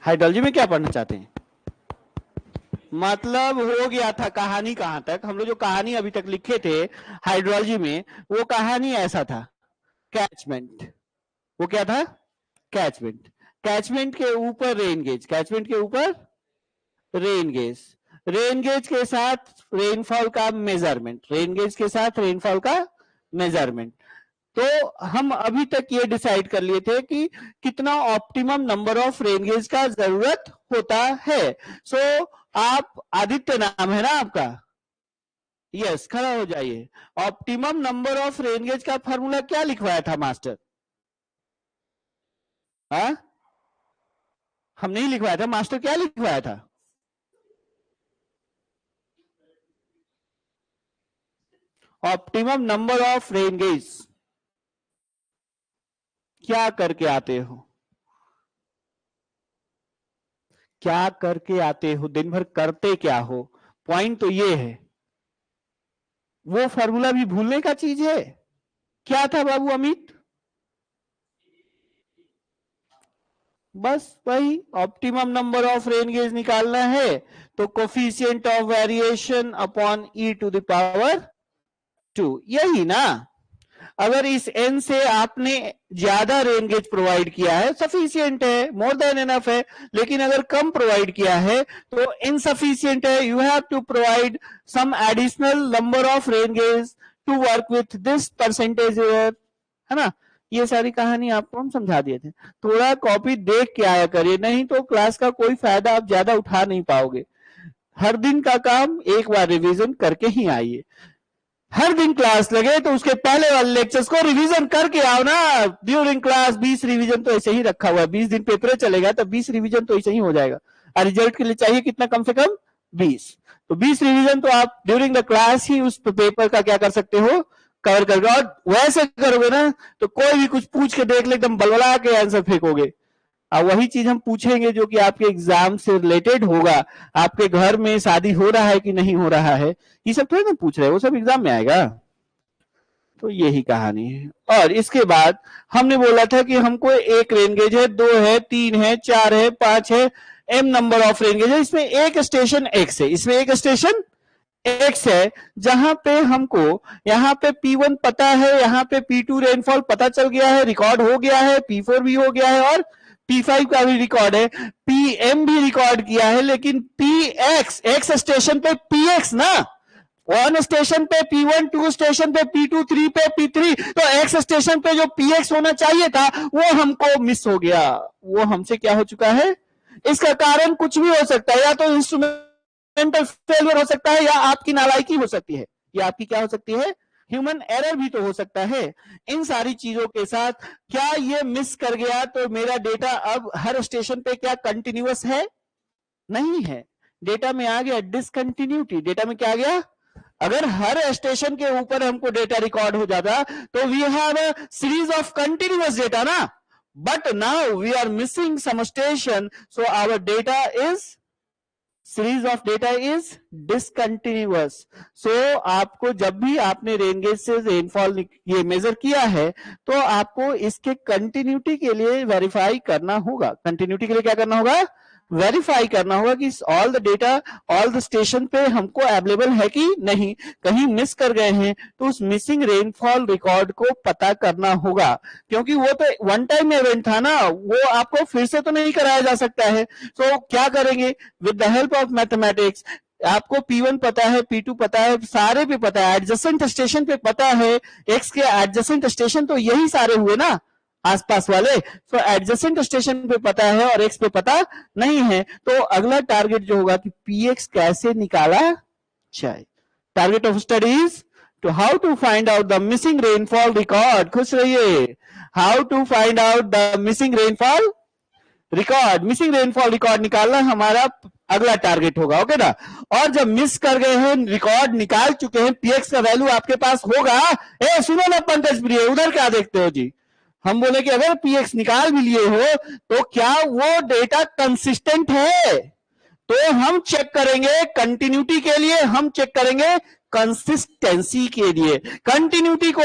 Hydrology में क्या पढ़ना चाहते हैं? मतलब हो गया था कहानी कहां तक, हम लोग जो कहानी अभी तक लिखे थे हाइड्रोलॉजी में, वो कहानी ऐसा था, कैचमेंट। वो क्या था? कैचमेंट। कैचमेंट के ऊपर रेन गेज, कैचमेंट के ऊपर रेन गेज, रेन गेज के साथ रेनफॉल का मेजरमेंट, रेन गेज के साथ रेनफॉल का मेजरमेंट। तो हम अभी तक ये डिसाइड कर लिए थे कि कितना optimum number of rain gauge का जरूरत होता है। सो आप, आदित्य नाम है ना आपका? यस, खड़ा हो जाइए। Optimum number of rain gauge का फॉर्मूला क्या लिखवाया था मास्टर? हाँ, हम नहीं लिखवाया था मास्टर, क्या लिखवाया था? Optimum number of rain gauge. क्या करके आते हो? क्या करके आते हो? दिन भर करते क्या हो? पॉइंट तो ये है, वो फॉर्मूला भी भूलने का चीज है। क्या था बाबू अमित? बस वही, optimum number of rain gauge निकालना है तो coefficient of variation upon e to the power 2, यही ना। अगर इस n से आपने ज्यादा रेन गेज प्रोवाइड किया है, सफिशियंट है, मोर देन एनफ है। लेकिन अगर कम प्रोवाइड किया है तो इनसफिशियंट है, you have to provide some additional number of rain gauge to work with this percentage, है ना। ये सारी कहानी आपको हम समझा दिए थे। थोड़ा कॉपी देख के आया करिए, नहीं तो क्लास का कोई फायदा आप ज्यादा उठा नहीं पाओगे। हर दिन का काम एक बार रिवीजन करके ही आइए। हर दिन क्लास लगे तो उसके पहले वाले लेक्चर्स को रिवीजन करके आओ ना। ड्यूरिंग क्लास 20 रिवीजन तो ऐसे ही रखा हुआ है, 20 दिन पेपर चलेगा तो 20 रिवीजन तो ऐसे ही हो जाएगा। और रिजल्ट के लिए चाहिए कितना? कम से कम 20। तो 20 रिवीजन तो आप ड्यूरिंग द क्लास ही उस पेपर का क्या कर सकते हो? कवर करके। और वैसे करोगे ना तो कोई भी कुछ पूछ के देख ले, एकदम बलबला के आंसर फेंकोगे। और वही चीज हम पूछेंगे जो कि आपके एग्जाम से रिलेटेड होगा। आपके घर में शादी हो रहा है कि नहीं हो रहा है, ये सब थोड़ी ना पूछ रहे हैं, वो सब एग्जाम में आएगा। तो यही कहानी है। और इसके बाद हमने बोला था कि हमको एक रेन गेज है, 2 है, 3 है, 4 है, 5 है, m number of rain gauge है। इसमें एक स्टेशन x है, इसमें एक स्टेशन x है, जहां पे हमको यहाँ पे P1 पता है, यहाँ पे P2 रेनफॉल पता चल गया है, रिकॉर्ड हो गया है, P4 भी हो गया है और P5 का भी रिकॉर्ड है, PM भी रिकॉर्ड किया है। लेकिन PX, X स्टेशन पे PX ना, 1 स्टेशन पे P1, 2 स्टेशन पे P2, 3 पे P3, तो X स्टेशन पे जो PX होना चाहिए था वो हमको मिस हो गया, वो हमसे क्या हो चुका है। इसका कारण कुछ भी हो सकता है, या तो इंस्ट्रूमेंटल फेलियर हो सकता है, या आपकी नालायकी हो सकती है, या आपकी क्या हो सकती है, ह्यूमन एरर भी तो हो सकता है। इन सारी चीजों के साथ क्या ये मिस कर गया तो मेरा डेटा अब हर स्टेशन पे क्या कंटिन्यूअस है? नहीं है। डेटा में आ गया डिसकंटिन्यूटी। डेटा में क्या आ गया? अगर हर स्टेशन के ऊपर हमको डेटा रिकॉर्ड हो जाता तो we have a series of continuous data ना, but now we are missing some station, so our data is, series of data is discontinuous. So आपको जब भी आपने रेन गेज से रेनफॉल ये मेजर किया है तो आपको इसके कंटिन्यूटी के लिए वेरीफाई करना होगा। कंटिन्यूटी के लिए क्या करना होगा? वेरीफाई करना होगा कि all the data, all the station पे हमको अवेलेबल है कि नहीं। कहीं मिस कर गए हैं तो उस मिसिंग रेनफॉल रिकॉर्ड को पता करना होगा, क्योंकि वो तो वन टाइम इवेंट था ना, वो आपको फिर से तो नहीं कराया जा सकता है। तो क्या करेंगे? With the help of mathematics, आपको P1 पता है, P2 पता है, सारे पे पता है, एडजेसेंट स्टेशन पे पता है। X के एडजेसेंट स्टेशन तो यही सारे हुए ना, आसपास वाले। तो एडजेसेंट स्टेशन पे पता है और X पे पता नहीं है। तो अगला टारगेट जो होगा कि PX कैसे निकाला जाए। Target of studies to how to find out the missing rainfall record। खुश रहिए। how to find out the missing rainfall record, missing rainfall record निकालना हमारा अगला टारगेट होगा। ओके ना। और जब मिस कर गए हैं, रिकॉर्ड निकाल चुके हैं, पीएक्स का वैल्यू आपके पास होगा। ए सुनो ना पंकज प्रिय, उधर क्या देखते हो जी? हम बोले कि अगर पीएक्स निकाल भी लिए हो तो क्या वो डेटा कंसिस्टेंट है? तो हम चेक करेंगे कंटिन्यूटी के लिए, हम चेक करेंगे कंसिस्टेंसी के लिए। कंटिन्यूटी को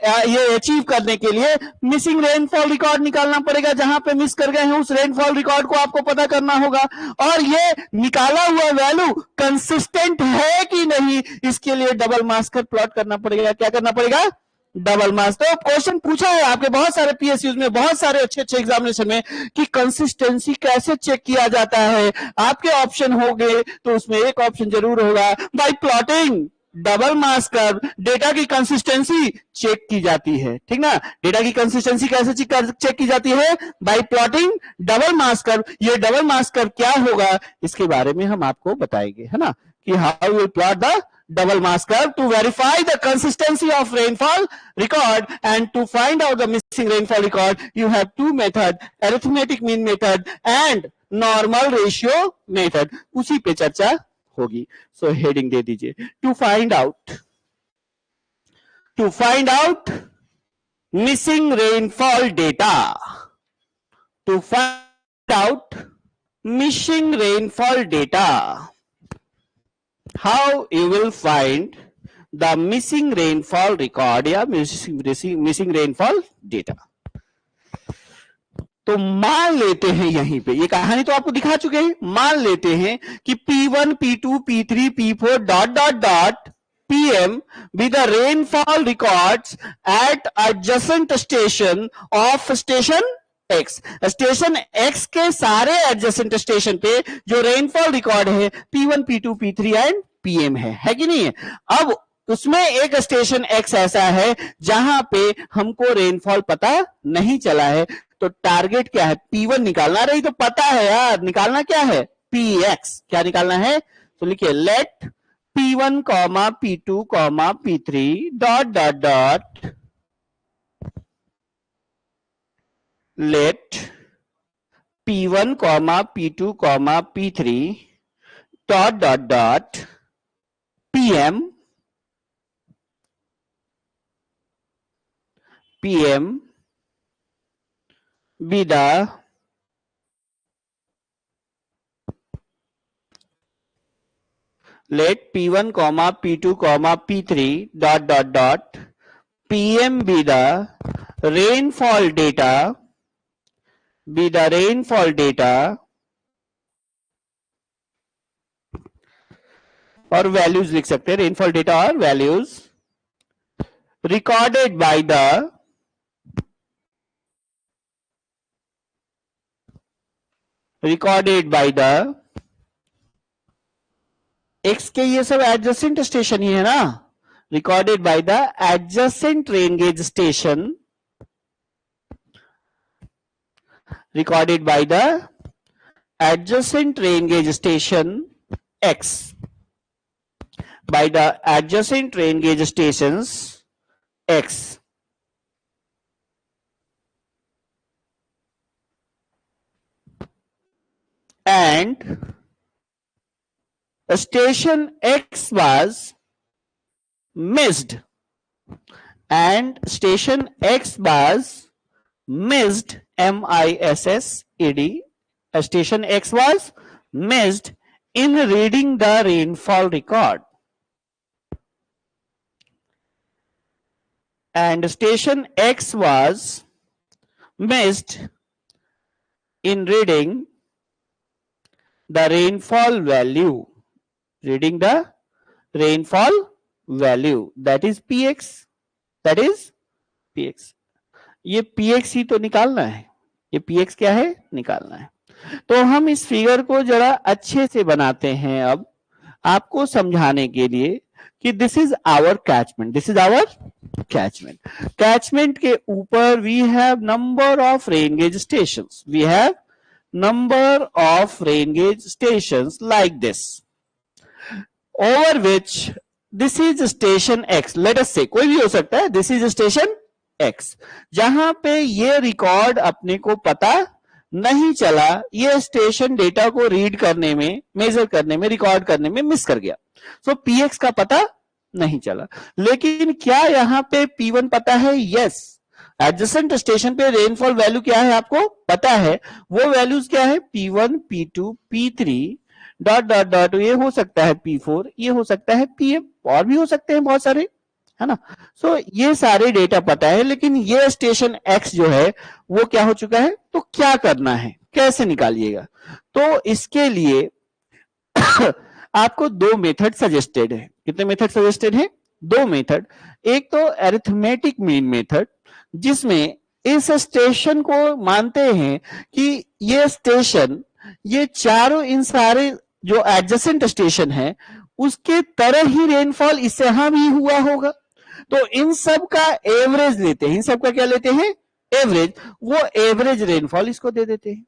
ये अचीव करने के लिए मिसिंग रेनफॉल रिकॉर्ड निकालना पड़ेगा। जहां पे मिस कर गए हैं उस रेनफॉल रिकॉर्ड को आपको पता करना होगा, और ये निकाला हुआ वैल्यू कंसिस्टेंट है कि नहीं, इसके लिए डबल मास्कर प्लॉट करना पड़ेगा। क्या करना पड़ेगा? डबल मास। तो क्वेश्चन पूछा है आपके बहुत सारे पीएसयूज में, बहुत सारे अच्छे अच्छे एग्जामिनेशन में, कि कंसिस्टेंसी कैसे चेक किया जाता है। आपके ऑप्शन होंगे तो उसमें एक ऑप्शन जरूर होगा bye plotting double mass curve, data की कंसिस्टेंसी चेक की जाती है। ठीक ना? डेटा की कंसिस्टेंसी कैसे चेक की जाती है? Bye plotting double mass curve. ये डबल मास कर्व क्या होगा इसके बारे में हम आपको बताएंगे, है ना, कि how you plot the double mass curve to verify the consistency of rainfall record, and to find out the missing rainfall record you have two method, arithmetic mean method and normal ratio method। उसी पे चर्चा होगी। So heading दे दीजिए, to find out missing rainfall data, to find out missing rainfall data, how you will find the missing rainfall record या missing rainfall data। तो मान लेते हैं यहीं पे, ये कहानी तो आपको दिखा चुके हैं, मान लेते हैं कि P1, P2, P3, P4 dot dot dot PM with the rainfall records at adjacent station of station X। Station X के सारे एडजेसेंट स्टेशन पे जो रेनफॉल रिकॉर्ड है P1, P2, P3 and PM है कि नहीं है? अब उसमें एक स्टेशन X ऐसा है जहां पे हमको रेनफॉल पता नहीं चला है, तो टारगेट क्या है? P1 निकालना। रही तो पता है यार, निकालना क्या है? PX। क्या निकालना है? तो लिखिए let P1, P2, P3 dot dot dot let P1, P2, P3 dot dot dot PM be the let P1, P2, P3 dot dot dot PM be the rainfall data, और वैल्यूज लिख सकते हैं, rainfall data और values recorded by the x के, ये सब adjacent station ही है ना, recorded by the adjacent rain gauge station, recorded by the adjacent rain gauge station X, by the adjacent rain gauge stations X, and station X was missed, and station X was missed, MISSED, station X was missed in reading the rainfall record, and station X was missed in reading the rainfall value, that is PX, ये PX ही तो निकालना है, ये PX क्या है? निकालना है। तो हम इस फिगर को जरा अच्छे से बनाते हैं अब आपको समझाने के लिए कि दिस इज आवर कैचमेंट के ऊपर we have number of rain gauge stations, like this, over which this is station X, let us say, कोई भी हो सकता है, दिस इज स्टेशन X, जहां पे ये रिकॉर्ड अपने को पता नहीं चला, ये स्टेशन डेटा को रीड करने में, मेजर करने में, रिकॉर्ड करने में मिस कर गया। सो PX का पता नहीं चला, लेकिन क्या यहां पे P1 पता है? यस। एडजेसेंट स्टेशन पे रेनफॉल वैल्यू क्या है आपको पता है, वो वैल्यूज क्या है? P1, P2, P3 dot dot dot, ये हो सकता है P4, ये हो सकता है PM, और भी हो सकते हैं बहुत सारे, है ना। सो ये सारे डेटा पता है, लेकिन ये स्टेशन एक्स जो है वो क्या हो चुका है, तो क्या करना है, कैसे निकालिएगा। तो इसके लिए आपको दो मेथड सजेस्टेड है। कितने मेथड सजेस्टेड है, दो मेथड। एक तो अरिथमेटिक मीन मेथड, जिसमें इस स्टेशन को मानते हैं कि ये स्टेशन, ये चारों इन सारे जो एडजेसेंट स्टेशन है उसके तरह ही रेनफॉल इस यहां भी हुआ होगा। तो इन सब का एवरेज लेते हैं, इन सब का क्या लेते हैं, एवरेज। वो एवरेज रेनफॉल इसको दे देते हैं,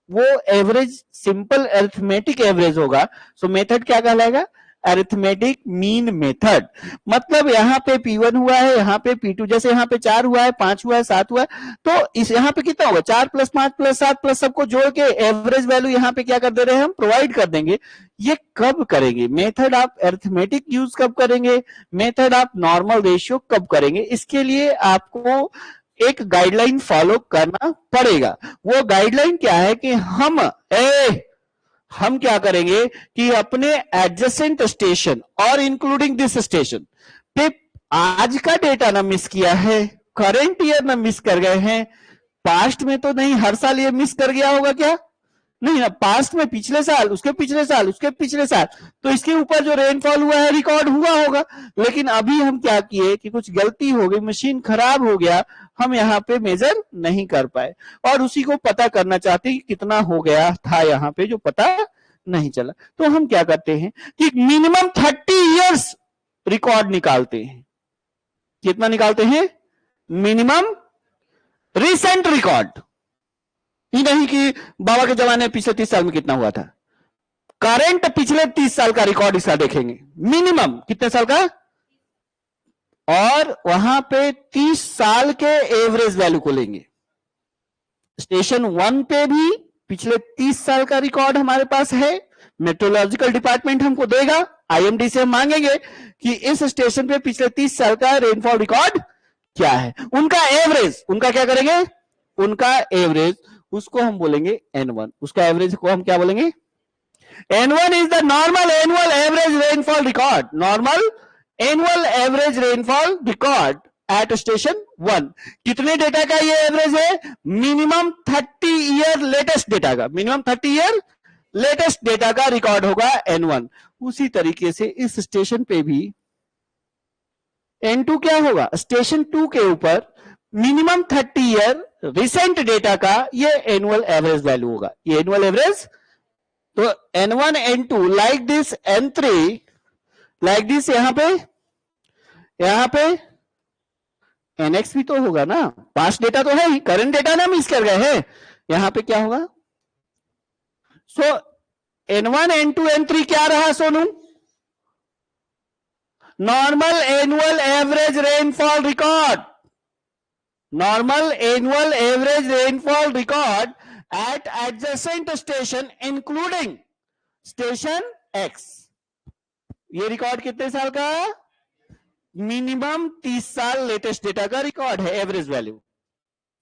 वो एवरेज सिंपल अरिथमेटिक एवरेज होगा। सो मेथड क्या कहलाएगा, अरिथमेटिक मीन मेथड। मतलब यहाँ पे P1 हुआ है, यहाँ पे P2, जैसे यहाँ पे 4 हुआ है, 5 हुआ है, 7 हुआ है, तो इस यहाँ पे कितना होगा, 4 प्लस 5 प्लस 7 प्लस सबको जोड़ के एवरेज वैल्यू यहाँ पे क्या कर दे रहे हैं हम, प्रोवाइड कर देंगे। ये कब करेंगे मेथड, आप अरिथमेटिक यूज कब करेंगे, मेथड आप नॉर्मल रेशियो कब करेंगे, इसके लिए आपको एक गाइडलाइन फॉलो करना पड़ेगा। वो गाइडलाइन क्या है कि हम क्या करेंगे कि अपने एडजेसेंट स्टेशन और इंक्लूडिंग दिस स्टेशन पे आज का डेटा ना मिस किया है, करंट ईयर ना मिस कर गए हैं, पास्ट में तो नहीं, हर साल ये मिस कर गया होगा क्या, नहीं ना, पास्ट में पिछले साल, उसके पिछले साल, उसके पिछले साल, तो इसके ऊपर जो रेनफॉल हुआ है रिकॉर्ड हुआ होगा। लेकिन अभी हम क्या किए कि कुछ गलती हो गई, मशीन खराब हो गया, हम यहाँ पे मेजर नहीं कर पाए, और उसी को पता करना चाहते कि कितना हो गया था यहाँ पे जो पता नहीं चला। तो हम क्या करते हैं कि मिनिमम 30 इयर्स रिकॉर्ड निकालते हैं। कितना निकालते हैं, मिनिमम रिसेंट रिकॉर्ड, ही नहीं कि बाबा के जमाने में पिछले 30 साल में कितना हुआ था, करंट पिछले 30 साल का रिकॉर्ड इसका देखेंगे, मिनिमम कितने साल का, और वहां पे 30 साल के एवरेज वैल्यू को लेंगे। स्टेशन 1 पे भी पिछले 30 साल का रिकॉर्ड हमारे पास है, मेट्रोलॉजिकल डिपार्टमेंट हमको देगा, आईएमडी से हम मांगेंगे कि इस स्टेशन पे पिछले 30 साल का रेनफॉल रिकॉर्ड क्या है, उनका एवरेज, उनका क्या करेंगे, उनका एवरेज, उसको हम बोलेंगे N1, उसका एवरेज को हम क्या बोलेंगे, N1 is the normal annual average rainfall record, normal annual average rainfall record at station 1। कितने डेटा का ये एवरेज है, मिनिमम 30 ईयर लेटेस्ट डेटा का, मिनिमम 30 ईयर लेटेस्ट डेटा का रिकॉर्ड होगा N1। उसी तरीके से इस स्टेशन पे भी N2 क्या होगा, स्टेशन 2 के ऊपर मिनिमम 30 ईयर रिसेंट डेटा का ये एनुअल एवरेज वैल्यू होगा, ये एनुअल एवरेज। तो N1 N2 like this, N3 like this, यहां पे NX भी तो होगा ना, पास्ट डेटा तो है ही, करंट डेटा ना मिस कर गए हैं, यहां पे क्या होगा। सो N1 N2 N3 क्या रहा Sonu, normal annual average rainfall record, normal annual average rainfall record at adjacent station including station X। ये रिकॉर्ड कितने साल का, मिनिमम 30 साल लेटेस्ट डेटा का रिकॉर्ड है, एवरेज वैल्यू,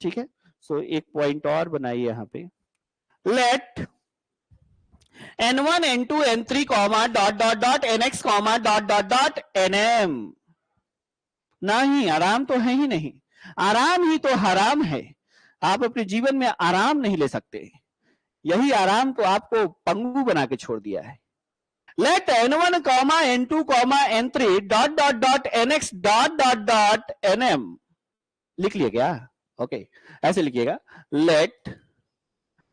ठीक है। सो एक पॉइंट और बनाइए यहां पे, let N1 N2 N3 comma dot dot dot NX comma dot dot dot NM। नहीं, आराम तो है ही नहीं, आराम ही तो हराम है, आप अपने जीवन में आराम नहीं ले सकते, यही आराम तो आपको पंगु बना के छोड़ दिया है। Let N1 comma N2 comma N3 dot dot dot NX dot dot dot NM, लिख लिया क्या, ओके, ऐसे लिखिएगा, let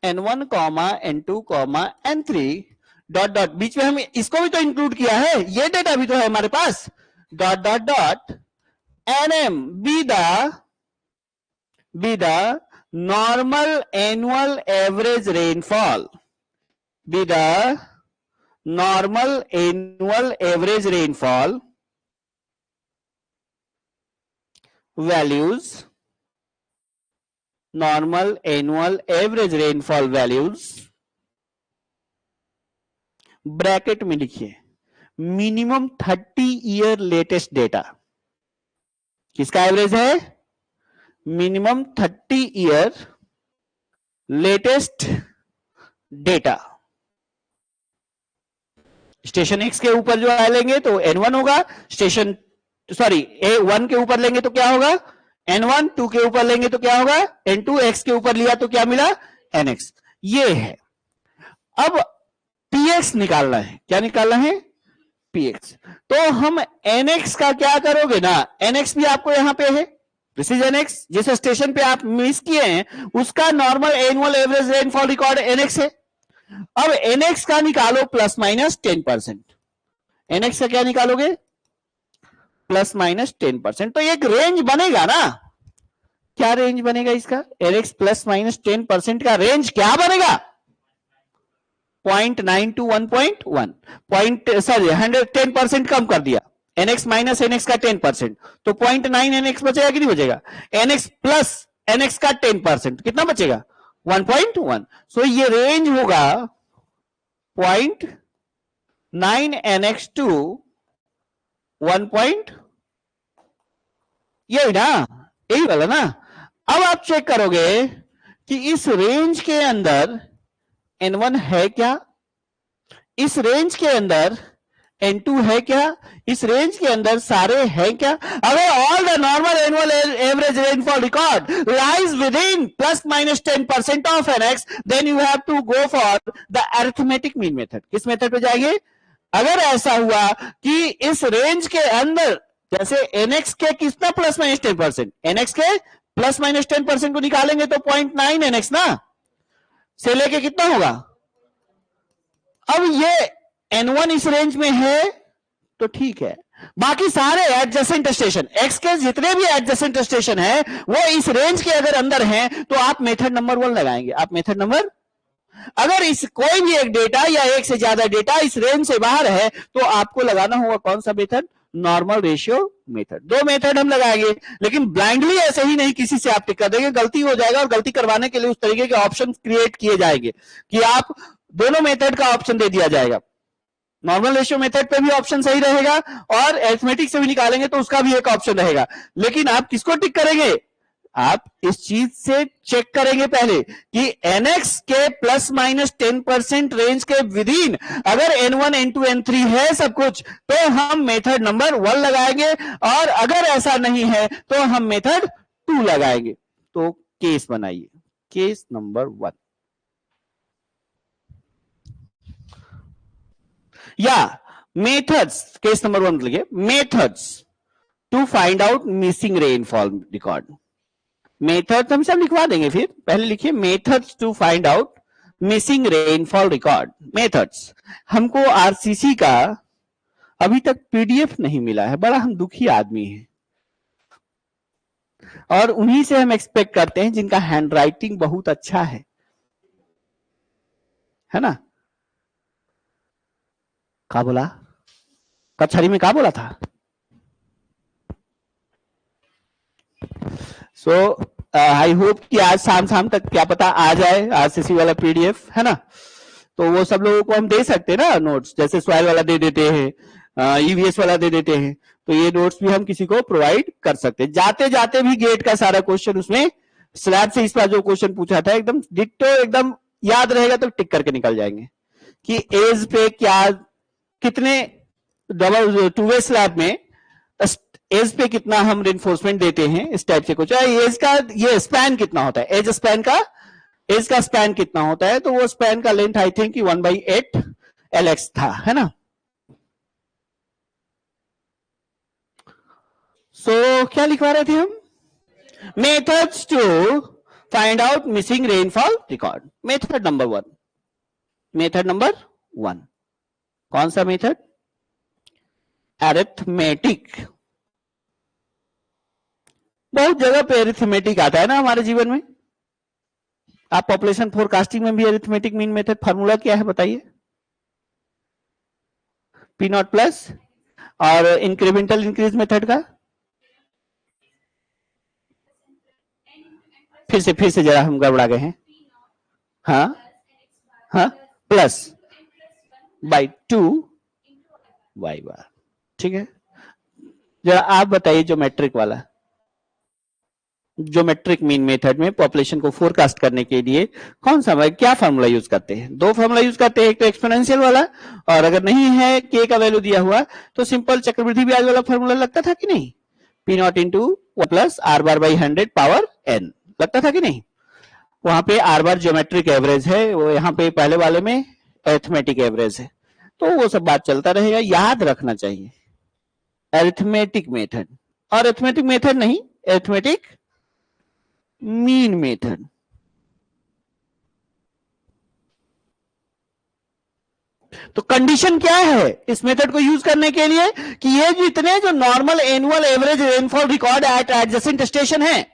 N1 comma N2 comma N3 dot dot, बीच में हम इसको भी तो इंक्लूड किया है, ये डेटा भी तो है हमारे पास, dot dot dot NM be the normal annual average rainfall, be the normal annual average rainfall values, normal annual average rainfall values, bracket में लिखिए मिनिमम 30 ईयर लेटेस्ट डेटा, किसका एवरेज है, minimum 30 year latest data. Station X के ऊपर जो आ लेंगे तो N1 होगा, स्टेशन सॉरी A1 के ऊपर लेंगे तो क्या होगा N1, 2 के ऊपर लेंगे तो क्या होगा N2, X के ऊपर लिया तो क्या मिला NX। ये है। अब PX निकालना है। क्या निकालना है PX। तो हम NX का क्या करोगे ना, NX भी आपको यहां पे है, दिस इज NX। जिस स्टेशन पे आप मिस किए हैं उसका normal annual average rainfall record NX है। अब NX का निकालो प्लस माइनस 10%। NX का क्या निकालोगे प्लस माइनस 10%। तो एक रेंज बनेगा ना। क्या रेंज बनेगा इसका NX प्लस माइनस 10% का रेंज क्या बनेगा 0.9 to 1.1 पॉइंट सॉरी 110% कम कर दिया NX माइनस NX का 10%, तो 0.9 NX बचेगा कि नहीं बचेगा। NX प्लस NX का 10% कितना बचेगा 1.1। सो ये रेंज होगा 0.9 NX टू 1. यही ना, यही वाला ना। अब आप चेक करोगे कि इस रेंज के अंदर N1 है क्या, इस रेंज के अंदर N2 है क्या, इस रेंज के अंदर सारे हैं क्या। अगर all the normal annual average rainfall record lies within plus minus 10% of NX, then you have to go for the arithmetic mean method. किस मेथड पे जाएंगे। अगर ऐसा हुआ कि इस रेंज के अंदर जैसे NX के कितना प्लस माइनस 10%, NX के प्लस माइनस 10% को निकालेंगे तो 0.9 NX ना से लेके कितना होगा। अब ये N1 इस रेंज में है तो ठीक है, बाकी सारे एडजेसेंट स्टेशन X के जितने भी एडजेसेंट स्टेशन है वो इस रेंज के अगर अंदर हैं तो आप मेथड नंबर 1 लगाएंगे। आप मेथड नंबर, अगर इस कोई भी एक डेटा या एक से ज्यादा डेटा इस रेंज से बाहर है तो आपको लगाना होगा कौन सा मेथड नॉर्मल रेशियो मेथड। दो मेथड हम लगाएंगे, लेकिन ब्लाइंडली ऐसे ही नहीं किसी से आप टिक कर देंगे, गलती हो जाएगा। और गलती करवाने के लिए उस तरीके के ऑप्शन क्रिएट किए जाएंगे कि आप दोनों मेथड का ऑप्शन दे दिया जाएगा। नॉर्मल रेशियो मेथड पे भी ऑप्शन सही रहेगा और अरिथमेटिक से भी निकालेंगे तो उसका भी एक ऑप्शन रहेगा। लेकिन आप किसको टिक करेंगे, आप इस चीज से चेक करेंगे पहले कि NX के प्लस माइनस 10% रेंज के विद इन अगर N1, N2, N3 है सब कुछ तो हम मेथड नंबर 1 लगाएंगे, और अगर ऐसा नहीं है तो हम मेथड 2 लगाएंगे। तो केस बनाइए, केस नंबर 1 या मेथड्स। केस नंबर 1 लिखिए methods to find out missing rainfall record. Method हम सब लिखवा देंगे, फिर पहले लिखिए methods to find out missing rainfall record. Methods, हमको आरसीसी का अभी तक पीडीएफ नहीं मिला है, बड़ा हम दुखी आदमी हैं, और उन्हीं से हम एक्सपेक्ट करते हैं जिनका हैंडराइटिंग बहुत अच्छा है ना। क्या बोला कछरी में, क्या बोला था। सो आई होप कि आज शाम तक क्या पता आ जाए आरसीसी वाला पीडीएफ, है ना। तो वो सब लोगों को हम दे सकते हैं ना नोट्स, जैसे सॉइल वाला दे देते हैं, ईवीएस वाला दे देते हैं, तो ये नोट्स भी हम किसी को प्रोवाइड कर सकते हैं। जाते जाते भी गेट का सारा क्वेश्चन उसमें स्लैब से इस बार जो क्वेश्चन पूछा था एकदम डिट्टो एकदम याद रहेगा तो टिक करके निकल जाएंगे कि एज पे क्या कितने डबल टू वे स्लैब में एज पे कितना हम रिइंफोर्समेंट देते हैं, इस टाइप से कुछ। एज का ये स्पैन कितना होता है, एज स्पैन का एज का स्पैन कितना होता है, तो वो स्पैन का लेंथ आई थिंक 1/8 LX था, है ना। सो क्या लिखवा रहे थे हम, methods to find out missing rainfall record. Method number 1, method number 1 कौन सा मेथड, अरिथमेटिक। बहुत जगह पे अरिथमेटिक आता है ना हमारे जीवन में। आप पॉपुलेशन फोरकास्टिंग में भी अरिथमेटिक मीन मेथड फार्मूला क्या है बताइए, P0 प्लस, और इंक्रीमेंटल इंक्रीज मेथड का फिर से जरा हम गड़बड़ा गए हैं। हाँ प्लस बाई 2 वाई बार, ठीक है। जरा आप बताइए जो मैट्रिक वाला, ज्योमेट्रिक मीन मेथड में पॉपुलेशन को फोरकास्ट करने के लिए कौन सा क्या फार्मूला यूज करते हैं? दो फार्मूला यूज करते हैं, एक तो एक्सपोनेंशियल वाला, और अगर नहीं है के का वैल्यू दिया हुआ तो सिंपल चक्रवृद्धि ब्याज वाला फार्मूला लगता था कि नहीं? P naught into plus r bar by 100 power n, लगता था कि नहीं? वहां पे आर बार ज्योमेट्रिक एवरेज है, वो यहाँ पे पहले वाले में अरिथमेटिक एवरेज है, तो वो सब बात चलता रहेगा, याद रखना चाहिए अरिथमेटिक मेथड, और अरिथमेटिक मेथड नहीं, अरिथमेटिक मीन मेथड। तो कंडीशन क्या है इस मेथड को यूज करने के लिए कि ये जितने जो normal annual average rainfall record eight adjacent station है,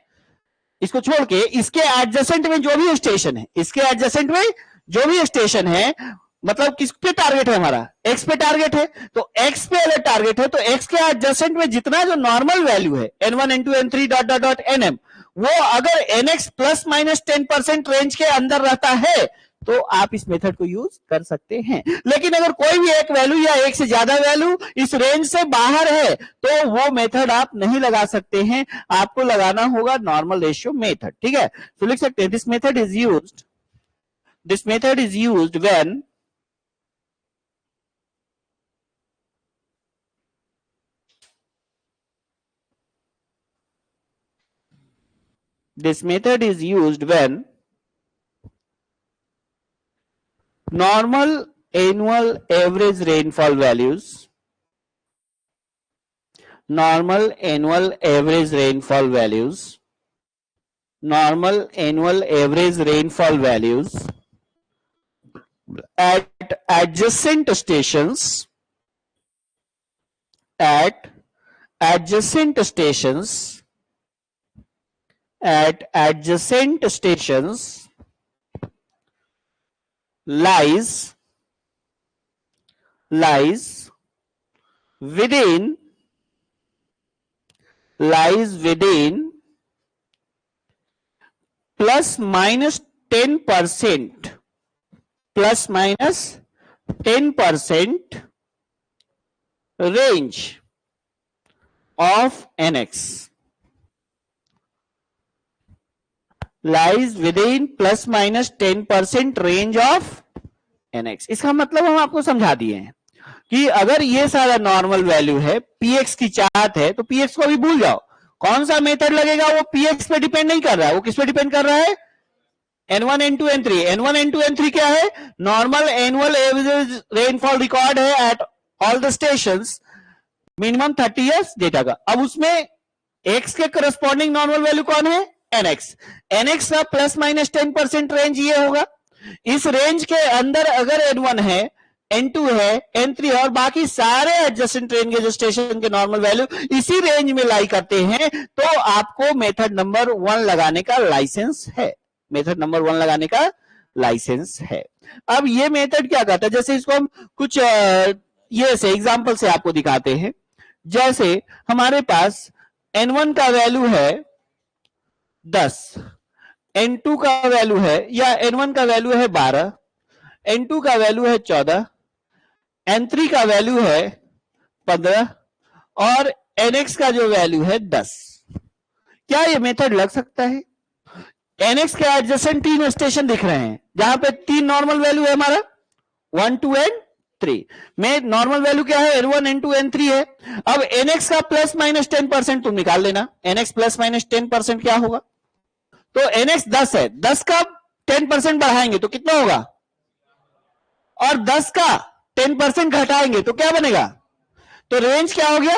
इसको छोड़ के इसके एडजेसेंट में जो भी स्टेशन है, इसके एडजेसेंट में जो भी स्टेशन है, मतलब किस पे टारगेट है हमारा? एक्स पे टारगेट है, तो एक्स पे अगर टारगेट है तो एक्स के एडजेसेंट में जितना जो नॉर्मल वैल्यू है n1 n2 n3 dot dot dot nm, वो अगर nx प्लस माइनस 10% रेंज के अंदर रहता है तो आप इस मेथड को यूज कर सकते हैं। लेकिन अगर कोई भी एक वैल्यू या एक से ज्यादा वैल्यू इस रेंज से बाहर है तो वो मेथड आप नहीं लगा सकते हैं, आपको लगाना होगा नॉर्मल रेशियो मेथड। ठीक है, तो लिख सकते हैं this method is used when normal annual average rainfall values at adjacent stations lies within plus minus 10% range of nx, lies within plus minus 10% range of nx। इसका मतलब हम आपको समझा दिए हैं कि अगर ये सारा नॉर्मल वैल्यू है, px की चाहत है, तो px को भी भूल जाओ, कौन सा मेथड लगेगा वो px पे डिपेंड नहीं कर रहा है, वो किस पे डिपेंड कर रहा है? n1 n2 n3। n1 n2 n3 क्या है? Normal annual average rainfall record है at all the stations, minimum 30 years data का। अब उसमें x के करस्पॉन्डिंग नॉर्मल वैल्यू कौन है? nx का प्लस माइनस 10% रेंज ये होगा। इस रेंज के अंदर अगर n1 है, n2 है, n3 और बाकी सारे एडजेसेंट रेंज के जो स्टेशन के नॉर्मल वैल्यू इसी रेंज में लाई करते हैं, तो आपको मेथड नंबर 1 लगाने का लाइसेंस है, मेथड नंबर 1 लगाने का लाइसेंस है। अब ये मेथड क्या करता है, जैसे इसको हम कुछ ये से एग्जांपल से आपको दिखाते हैं। जैसे हमारे पास n1 का वैल्यू है 10, n2 का वैल्यू है, या n1 का वैल्यू है 12, n2 का वैल्यू है 14, n3 का वैल्यू है 15 और nx का जो वैल्यू है 10। क्या ये मेथड लग सकता है? nx के एडजेसेंट 3 स्टेशन दिख रहे हैं जहां पे 3 नॉर्मल वैल्यू है हमारा 1 2 एंड 3 में। नॉर्मल वैल्यू क्या है? n1 n2 n3 है। अब nx का प्लस माइनस 10% तुम निकाल लेना, nx प्लस माइनस 10% क्या होगा? तो nx 10 है, 10 का 10% बढ़ाएंगे तो कितना होगा, और 10 का 10% घटाएंगे तो क्या बनेगा? तो रेंज क्या हो गया?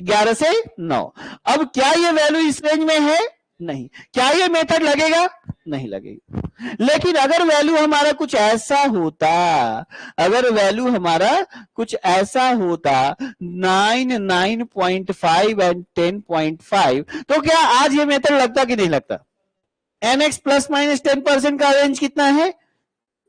11 से 9। अब क्या ये वैल्यू इस रेंज में है? नहीं। क्या ये मेथड लगेगा? नहीं लगेगा। लेकिन अगर वैल्यू हमारा कुछ ऐसा होता, अगर वैल्यू हमारा कुछ ऐसा होता 9, 9.5 एंड 10.5, तो क्या आज ये मेथड लगता कि नहीं लगता? nx प्लस माइनस 10% का रेंज कितना है?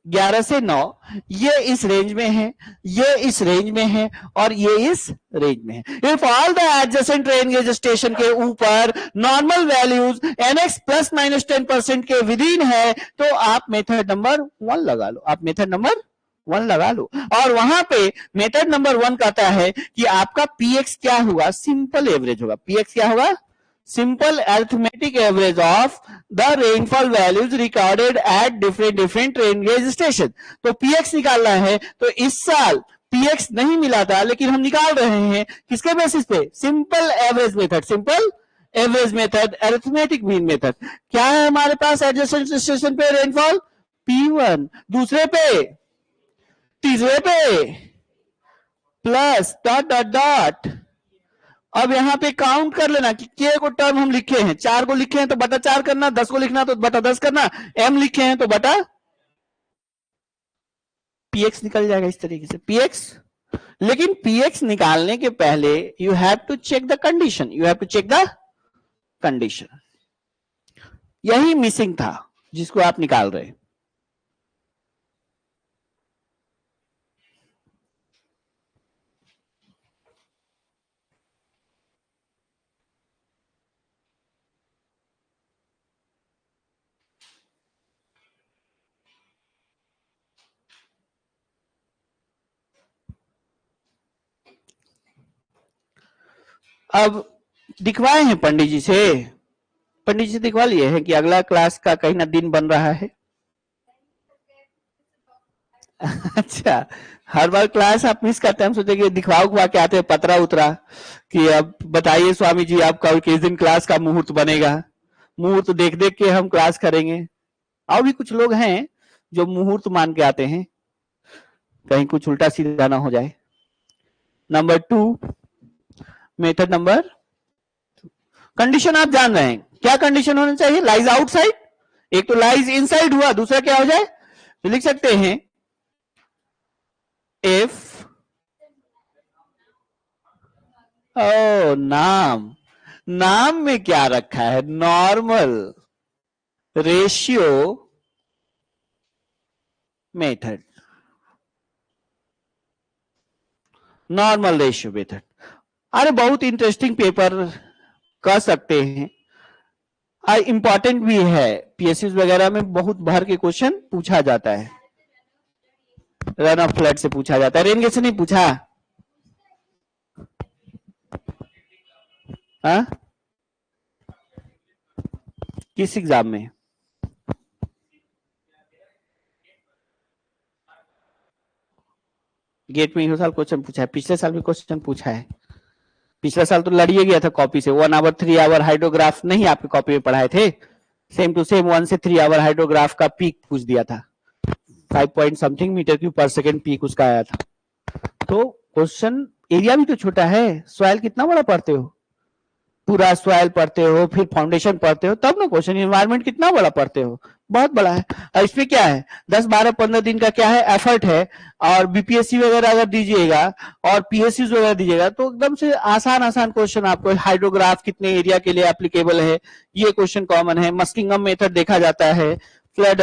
11 से 9। ये इस रेंज में है, ये इस रेंज में है और ये इस रेंज में है। If all the adjacent range station के ऊपर normal values nx plus minus 10% के विद इन है तो आप मेथड नंबर 1 लगा लो, आप मेथड नंबर 1 लगा लो। और वहां पे मेथड नंबर 1 कहता है कि आपका px क्या होगा? सिंपल एवरेज होगा। px क्या होगा? simple arithmetic average of the rainfall values recorded at different rain gauge station. तो px निकालना है, तो इस साल px नहीं मिला था लेकिन हम निकाल रहे हैं किसके बेसिस पे? Simple average method, simple average method, arithmetic mean method. क्या है हमारे पास एडजेसेंट स्टेशन पे रेनफॉल? P1, दूसरे पे, तीसरे पे, प्लस डॉट डॉट डॉट. अब यहां पे काउंट कर लेना कि के को टर्म हम लिखे हैं, 4 को लिखे हैं तो बटा 4 करना, 10 को लिखना तो बटा 10 करना, m लिखे हैं तो बटा px निकल जाएगा इस तरीके से px. लेकिन px निकालने के पहले you have to check the condition, you have to check the condition. यही मिसिंग था जिसको आप निकाल रहे हैं. अब दिखवाए हैं पंडित जी से, पंडित जी दिखवा लिए हैं कि अगला क्लास का कहीं ना दिन बन रहा है. अच्छा, हर बार क्लास आप मिस करते हैं, हम सोचे कि दिखवाओ के आते हैं पतरा उतरा कि अब बताइए स्वामी जी आपका किस दिन क्लास का मुहूर्त बनेगा. मुहूर्त देख देख के हम क्लास करेंगे. और भी कुछ लोग हैं जो मुहूर्त मान के आते हैं, कहीं कुछ उल्टा सीधा ना हो जाए. नंबर 2, मेथड नंबर, कंडीशन आप जान रहे हैं. क्या कंडीशन होनी चाहिए? लाइज आउटसाइड, एक तो लाइज इनसाइड हुआ, दूसरा क्या हो जाए? तो लिख सकते हैं इफ नाम, नाम में क्या रखा है? Normal ratio method, normal ratio method. अरे बहुत इंटरेस्टिंग पेपर कर सकते हैं, इंपॉर्टेंट भी है. पीएसयू वगैरह में बहुत भर के क्वेश्चन पूछा जाता है. रन ऑफ फ्लड से पूछा जाता है, रेन से नहीं पूछा. हाँ, किस एग्जाम में? गेट में इस साल क्वेश्चन पूछा है, पिछले साल भी क्वेश्चन पूछा है. पिछले साल तो लड़िए गया था कॉपी से. 1 आवर 3 आवर हाइड्रोग्राफ नहीं आपके कॉपी में पढ़ाए थे? सेम टू सेम 1 से 3 आवर हाइड्रोग्राफ का पीक पूछ दिया था. 5 पॉइंट समथिंग मीटर क्यूब पर सेकेंड पीक उसका आया था. तो क्वेश्चन एरिया भी तो छोटा है. सॉइल कितना बड़ा पढ़ते हो? पूरा सॉइल पढ़ते हो, फिर फाउंडेशन पढ़ते हो, तब ना क्वेश्चन. एनवायरमेंट कितना बड़ा पढ़ते हो? बहुत बड़ा है. और इसमें क्या है? 10, 12, 15 दिन का क्या है? एफर्ट है. और बीपीएससी वगैरह अगर दीजिएगा और पीएससी वगैरह दीजिएगा तो एकदम से आसान आसान क्वेश्चन आपको. हाइड्रोग्राफ कितने एरिया के लिए एप्लीकेबल है, ये क्वेश्चन कॉमन है. मस्किंगम मेथड देखा जाता है फ्लड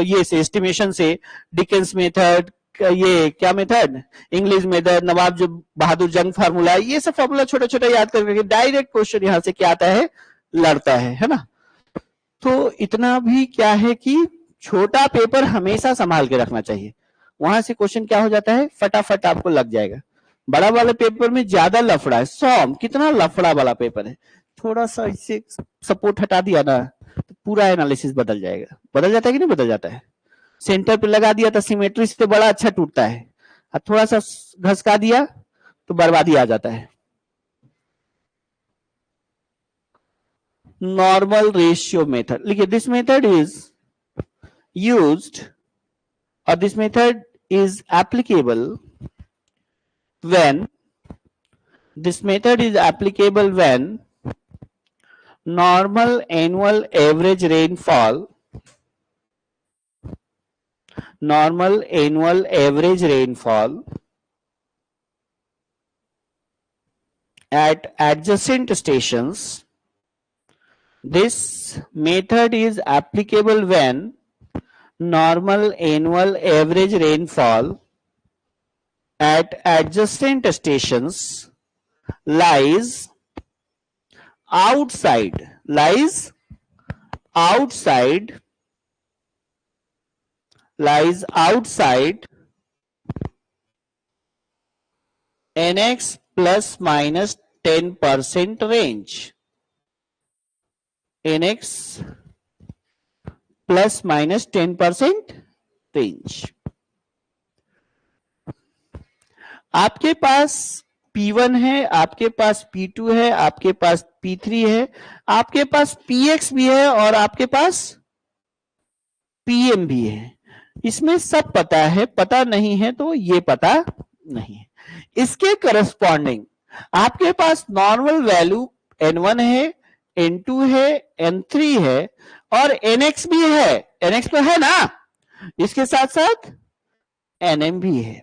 ये से एस्टिमेशन से. डिकेंस मेथड, ये क्या मेथड? इंग्लिश मेथड, नवाब जो बहादुर जंग फार्मूला, ये सब फार्मूला छोटा छोटा याद करके डायरेक्ट क्वेश्चन यहां से क्या आता है? लड़ता है ना. तो इतना भी क्या है कि छोटा पेपर हमेशा संभाल के रखना चाहिए. वहां से क्वेश्चन क्या हो जाता है? फटाफट आपको लग जाएगा. बड़ा वाले पेपर में ज्यादा लफड़ा है. सॉम कितना लफड़ा वाला पेपर है. थोड़ा सा इससे सपोर्ट हटा दिया ना तो पूरा एनालिसिस बदल जाएगा. बदल जाता है कि नहीं बदल जाता है? सेंटर पे लगा दिया तो सिमेट्री से बड़ा अच्छा टूटता है, और थोड़ा सा घसका दिया तो बर्बादी आ जाता है. नॉर्मल रेशियो मेथड लिखिए. This method is used or this method is applicable when normal annual average rainfall at adjacent stations. This method is applicable when normal annual average rainfall at adjacent stations lies outside NX plus minus 10% range. NX plus minus 10% range. आपके पास P1 है, आपके पास P2 है, आपके पास P3 है, आपके पास PX भी है और आपके पास PM भी है। इसमें सब पता है, पता नहीं है तो ये पता नहीं है। इसके करस्पॉन्डिंग आपके पास नॉर्मल वैल्यू N1 है, N2 है, N3 है और NX भी है। NX तो है ना, इसके साथ साथ NM भी है।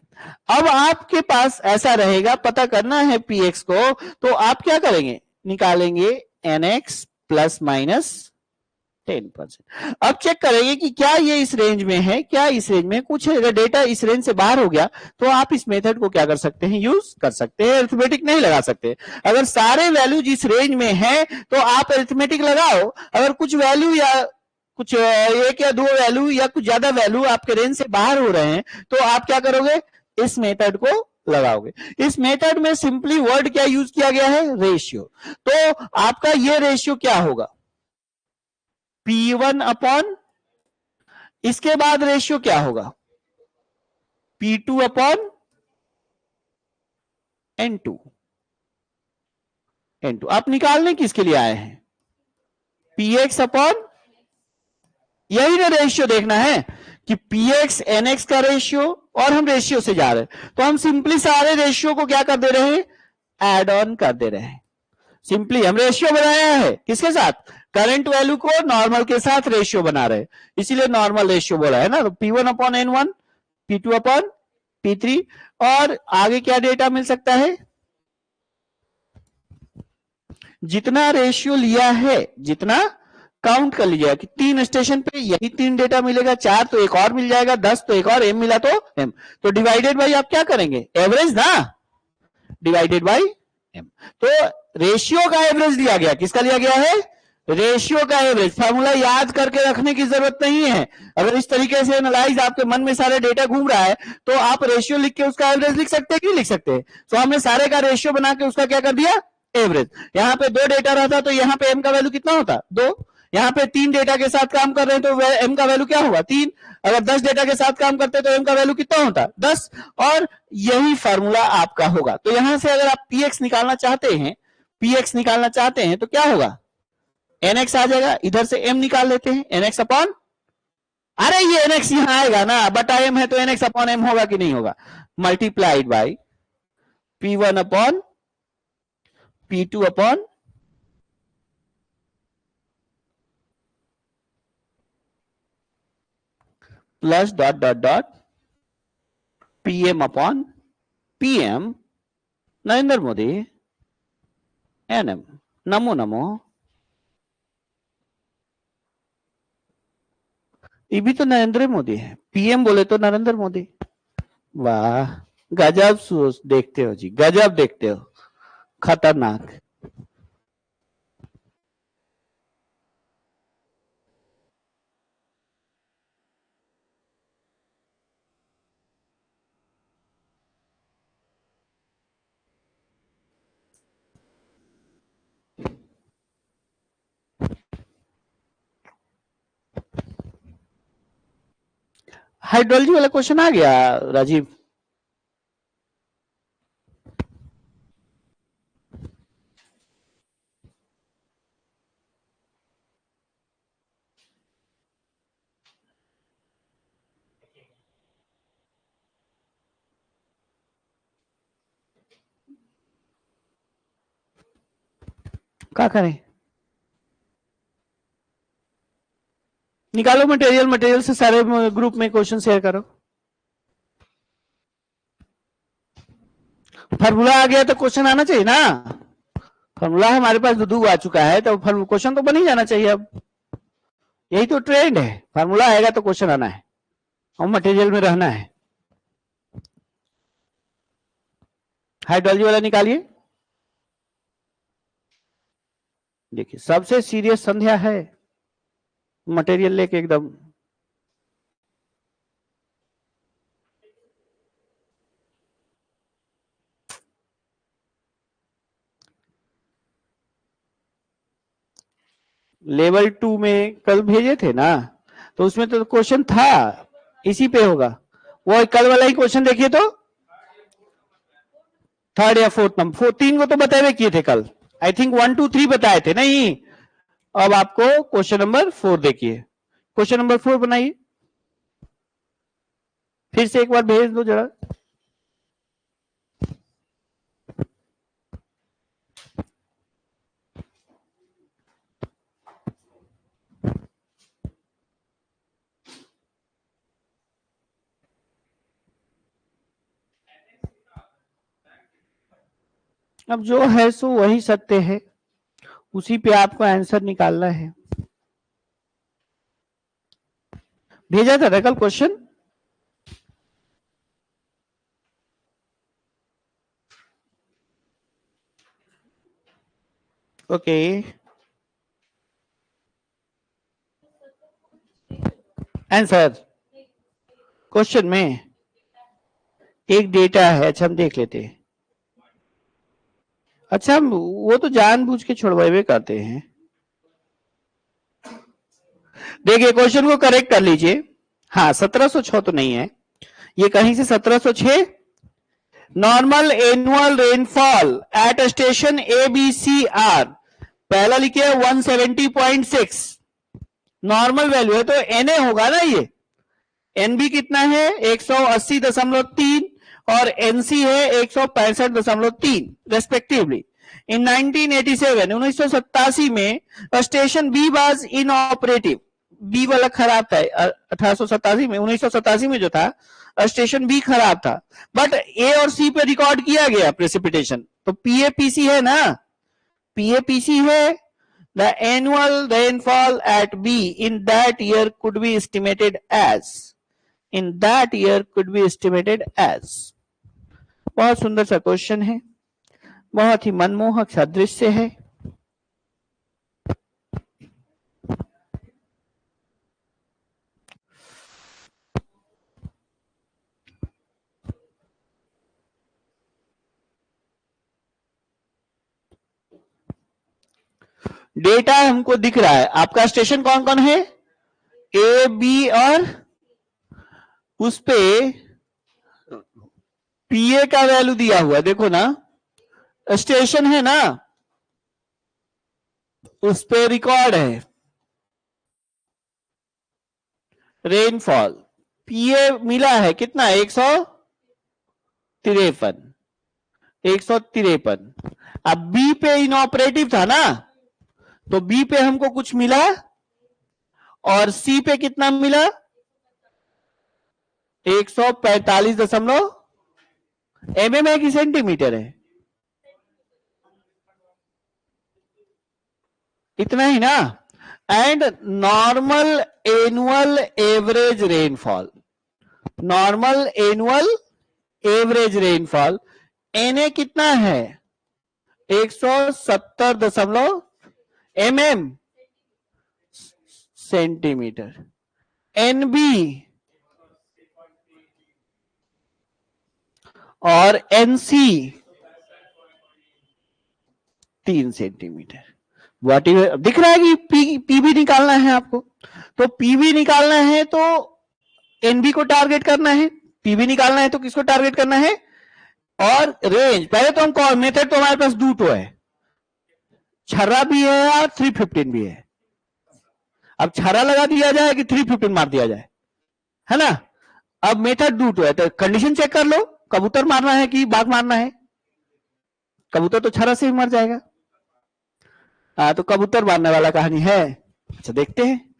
अब आपके पास ऐसा रहेगा, पता करना है PX को, तो आप क्या करेंगे, निकालेंगे NX प्लस माइनस 10%। अब चेक करेंगे कि क्या ये इस रेंज में है, क्या इस रेंज में कुछ है। अगर डेटा इस रेंज से बाहर हो गया तो आप इस मेथड को क्या कर सकते हैं, यूज कर सकते हैं, अरिथमेटिक नहीं लगा सकते। अगर सारे वैल्यू जिस रेंज में है तो आप अरिथमेटिक लगाओ। अगर कुछ वैल्यू या कुछ एक या दो वैल्यू या कुछ ज्यादा वैल्यू आपके रेंज से बाहर हो रहे हैं तो आप क्या करोगे, इस मेथड को लगाओगे। इस मेथड में सिंपली वर्ड क्या यूज किया गया है, रेशियो। तो आपका ये रेशियो क्या होगा, P1 अपॉन, इसके बाद रेशियो क्या होगा, P2 अपॉन N2। N2 आप निकालने किसके लिए आए हैं, PX अपॉन, यही ना रेशियो देखना है कि PX NX का रेशियो, और हम रेशियो से जा रहे हैं तो हम सिंपली सारे रेशियो को क्या कर दे रहे हैं, एड ऑन कर दे रहे हैं। सिंपली हम रेशियो बनाया है किसके साथ, करंट वैल्यू को नॉर्मल के साथ रेशियो बना रहे हैं, इसीलिए नॉर्मल रेशियो बोला है ना। तो P1 upon N1, P2 upon P3, और आगे क्या डेटा मिल सकता है, जितना रेशियो लिया है, जितना काउंट कर लीजिएगा कि 3 स्टेशन पे यही 3 डेटा मिलेगा, 4 तो एक और मिल जाएगा, 10 तो एक और, M मिला तो M, तो डिवाइडेड बाई आप क्या करेंगे, एवरेज ना, डिवाइडेड बाई M। तो रेशियो का एवरेज लिया गया, किसका लिया गया है, रेशियो का एवरेज। फॉर्मूला याद करके रखने की जरूरत नहीं है। अगर इस तरीके से एनालाइज आपके मन में सारे डेटा घूम रहा है तो आप रेशियो लिख के उसका एवरेज लिख सकते हैं कि नहीं लिख सकते। तो हमने सारे का रेशियो बना के उसका क्या कर दिया, एवरेज। यहाँ पे 2 डेटा रहता तो यहाँ पे M का वैल्यू कितना होता, 2। यहाँ पे 3 डेटा के साथ काम कर रहे हैं तो M का वैल्यू क्या होगा, 3। अगर 10 डेटा के साथ काम करते तो M का वैल्यू कितना होता, 10। और यही फॉर्मूला आपका होगा। तो यहां से अगर आप PX निकालना चाहते हैं, PX निकालना चाहते हैं तो क्या होगा, NX आ जाएगा, इधर से M निकाल लेते हैं, NX अपॉन, अरे ये NX यहां आएगा ना, बटा M है तो NX अपॉन M होगा कि नहीं होगा, multiplied by P1 upon P2 upon plus dot dot dot PM upon PM, Narendra Modi NM, Namo Namo. ये भी तो नरेंद्र मोदी है, PM बोले तो नरेंद्र मोदी। वाह, गजब सोच देखते हो जी, गजब देखते हो, खतरनाक। हाइड्रोलॉजी वाला क्वेश्चन आ गया राजीव, क्या करें, निकालो मटेरियल, मटेरियल से सारे ग्रुप में क्वेश्चन शेयर करो। फॉर्मूला आ गया तो क्वेश्चन आना चाहिए ना, फॉर्मूला हमारे पास दो आ चुका है तो क्वेश्चन तो बन ही जाना चाहिए। अब यही तो ट्रेंड है, फॉर्मूला आएगा तो क्वेश्चन आना है और मटेरियल में रहना है। हाइड्रोलॉजी वाला निकालिए, देखिए सबसे सीरियस संध्या है, मटेरियल लेके एकदम लेवल 2 में कल भेजे थे ना, तो उसमें तो क्वेश्चन था, इसी पे होगा वो कल वाला ही क्वेश्चन। देखिए तो थर्ड या फोर्थ नंबर, 3 को तो बताए हुए किए थे कल, आई थिंक 1 2 3 बताए थे नहीं। अब आपको क्वेश्चन नंबर 4 देखिए, क्वेश्चन नंबर 4 बनाइए, फिर से एक बार भेज दो जरा। अब जो है सो वही सत्य है, उसी पे आपको आंसर निकालना है। भेजा था ना कल क्वेश्चन? ओके, आंसर क्वेश्चन में एक डेटा है, अच्छा हम देख लेते हैं। अच्छा हम वो तो जानबूझ के छुड़वाए करते हैं। देखिए क्वेश्चन को करेक्ट कर लीजिए। हाँ 1706 तो नहीं है, ये कहीं से 1706। Normal annual rainfall at station A B C are, पहला लिखे 170.6 नॉर्मल वैल्यू है, तो एनए होगा ना ये। एनबी कितना है 180.3 और एनसी है 165.3 रेस्पेक्टिवली। इन 1987 1987 में station B was inoperative, B वाला खराब था 1887 में, 1987 में जो था स्टेशन बी खराब था, बट ए और सी पे रिकॉर्ड किया गया प्रेसिपिटेशन, तो पीएपीसी है ना, पीएपीसी है। The annual rainfall at B in that year could be estimated as, in that year could be estimated as। बहुत सुंदर सा क्वेश्चन है, बहुत ही मनमोहक सा दृश्य है। डेटा हमको दिख रहा है, आपका स्टेशन कौन कौन है, ए बी, और उस पे पीए का वैल्यू दिया हुआ, देखो ना स्टेशन है ना, उस पे रिकॉर्ड है रेनफॉल, पीए मिला है कितना 153। अब बी पे इनऑपरेटिव था ना, तो बी पे हमको कुछ मिला, और सी पे कितना मिला 145 एमएम है कि सेंटीमीटर है, इतना ही ना। And normal annual average rainfall, normal annual average rainfall NA कितना है 170 एमएम सेंटीमीटर, एनबी और एनसी 3 सेंटीमीटर। व्हाट दिख रहा है कि पीबी निकालना है आपको, तो पीबी निकालना है तो एनबी को टारगेट करना है, पीबी निकालना है तो किसको टारगेट करना है, और रेंज। पहले तो हम मेथड तो हमारे पास दूटो है, छर्रा भी है और 315 भी है। अब छर्रा लगा दिया जाए कि 315 मार दिया जाए, है ना। अब मेथड दूटो है, तो कंडीशन चेक कर लो, कबूतर मारना है कि बाघ मारना है, कबूतर तो छर्रा से भी मर जाएगा। तो कबूतर मारने वाला कहानी है। अच्छा देखते हैं,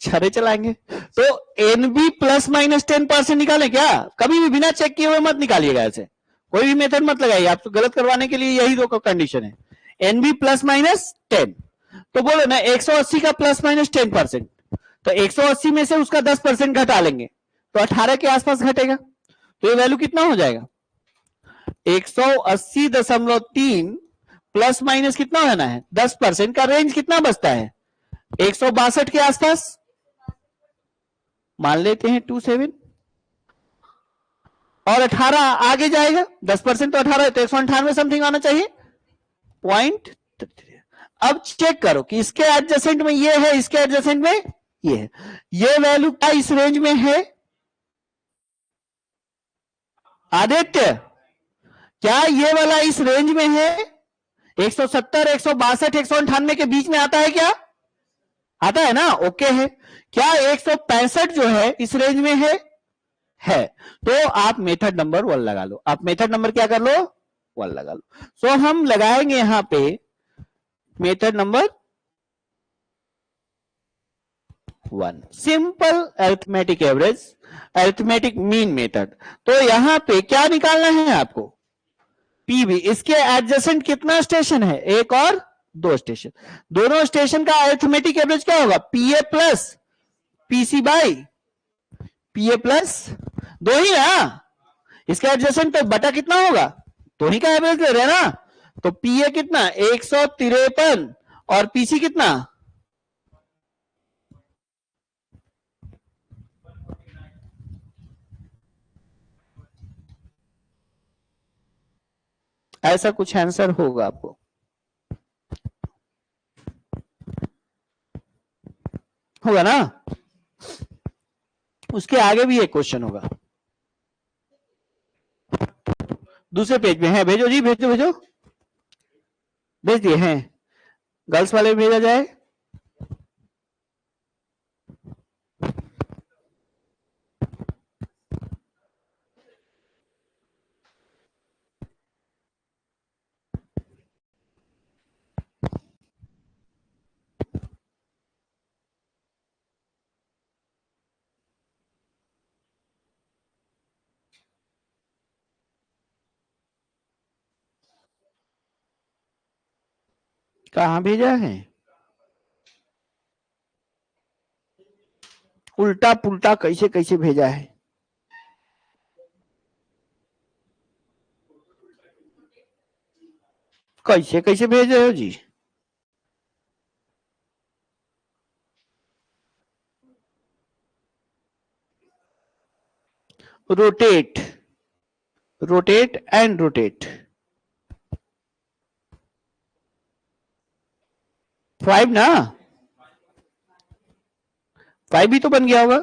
छरे चलाएंगे। तो एनबी प्लस माइनस 10% निकालें क्या, कभी भी बिना चेक किए हुए मत निकालिएगा, ऐसे कोई भी मेथड मत लगाइए, आप तो गलत करवाने के लिए यही दो कंडीशन है, एनबी प्लस माइनस 10। तो बोलो ना 180 का प्लस माइनस 10%, तो 180 में से उसका 10% घटा लेंगे, तो 18 के आसपास घटेगा, तो ये वैल्यू कितना हो जाएगा 180.3 प्लस माइनस कितना होना है 10% का, रेंज कितना बचता है 162 के आसपास, मान लेते हैं 27, और 18 आगे जाएगा 10% तो 18 है, तो 198 समथिंग आना चाहिए पॉइंट। अब चेक करो कि इसके एडजेसेंट में ये है, इसके एडजेसेंट में ये है। ये वैल्यू क्या इस रेंज में है आदित्य? क्या ये वाला इस रेंज में है? 170, 162, 198 के बीच में आता है क्या? आता है ना? ओके है। क्या 165 जो है इस रेंज में है। तो आप मेथड नंबर 1 लगा लो। आप मेथड नंबर क्या कर लो? 1 लगा लो। सो हम लगाएंगे यहां पे method number 1, simple arithmetic average, arithmetic mean method. तो यहां पे क्या निकालना है आपको? पीवी। इसके एडजेसेंट कितना स्टेशन है? एक और दो स्टेशन। दोनों स्टेशन का अरिथमेटिक एवरेज क्या होगा? PA plus PC by PA plus, दो ही ना। इसका एडजेसेंट तो बटा कितना होगा? दो ही का एवरेज ले रहे हैं ना। तो पीए कितना? 153 और पीसी कितना? ऐसा कुछ आंसर होगा आपको, होगा ना। उसके आगे भी एक क्वेश्चन होगा, दूसरे पेज में है। भेजो जी, भेजो भेजो, भेज दिए हैं। गर्ल्स वाले भेजा जाए। कहां भेजा है? उल्टा पुल्टा कैसे कैसे भेजा है? कैसे कैसे भेज रहे हो जी? Rotate, rotate and rotate. 5 ना, 5 भी तो बन गया होगा।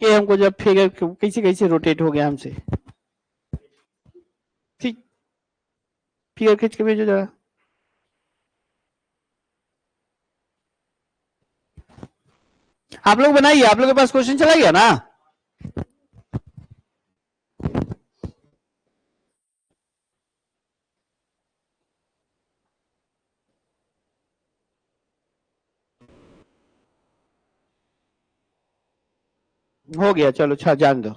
ये हमको जब फिगर कैसे कैसे रोटेट हो गया हमसे। ठीक, फिगर खींच के भेजो जरा। आप लोग बनाइए, आप लोग के पास क्वेश्चन चला गया ना? हो गया, चलो अच्छा जान दो।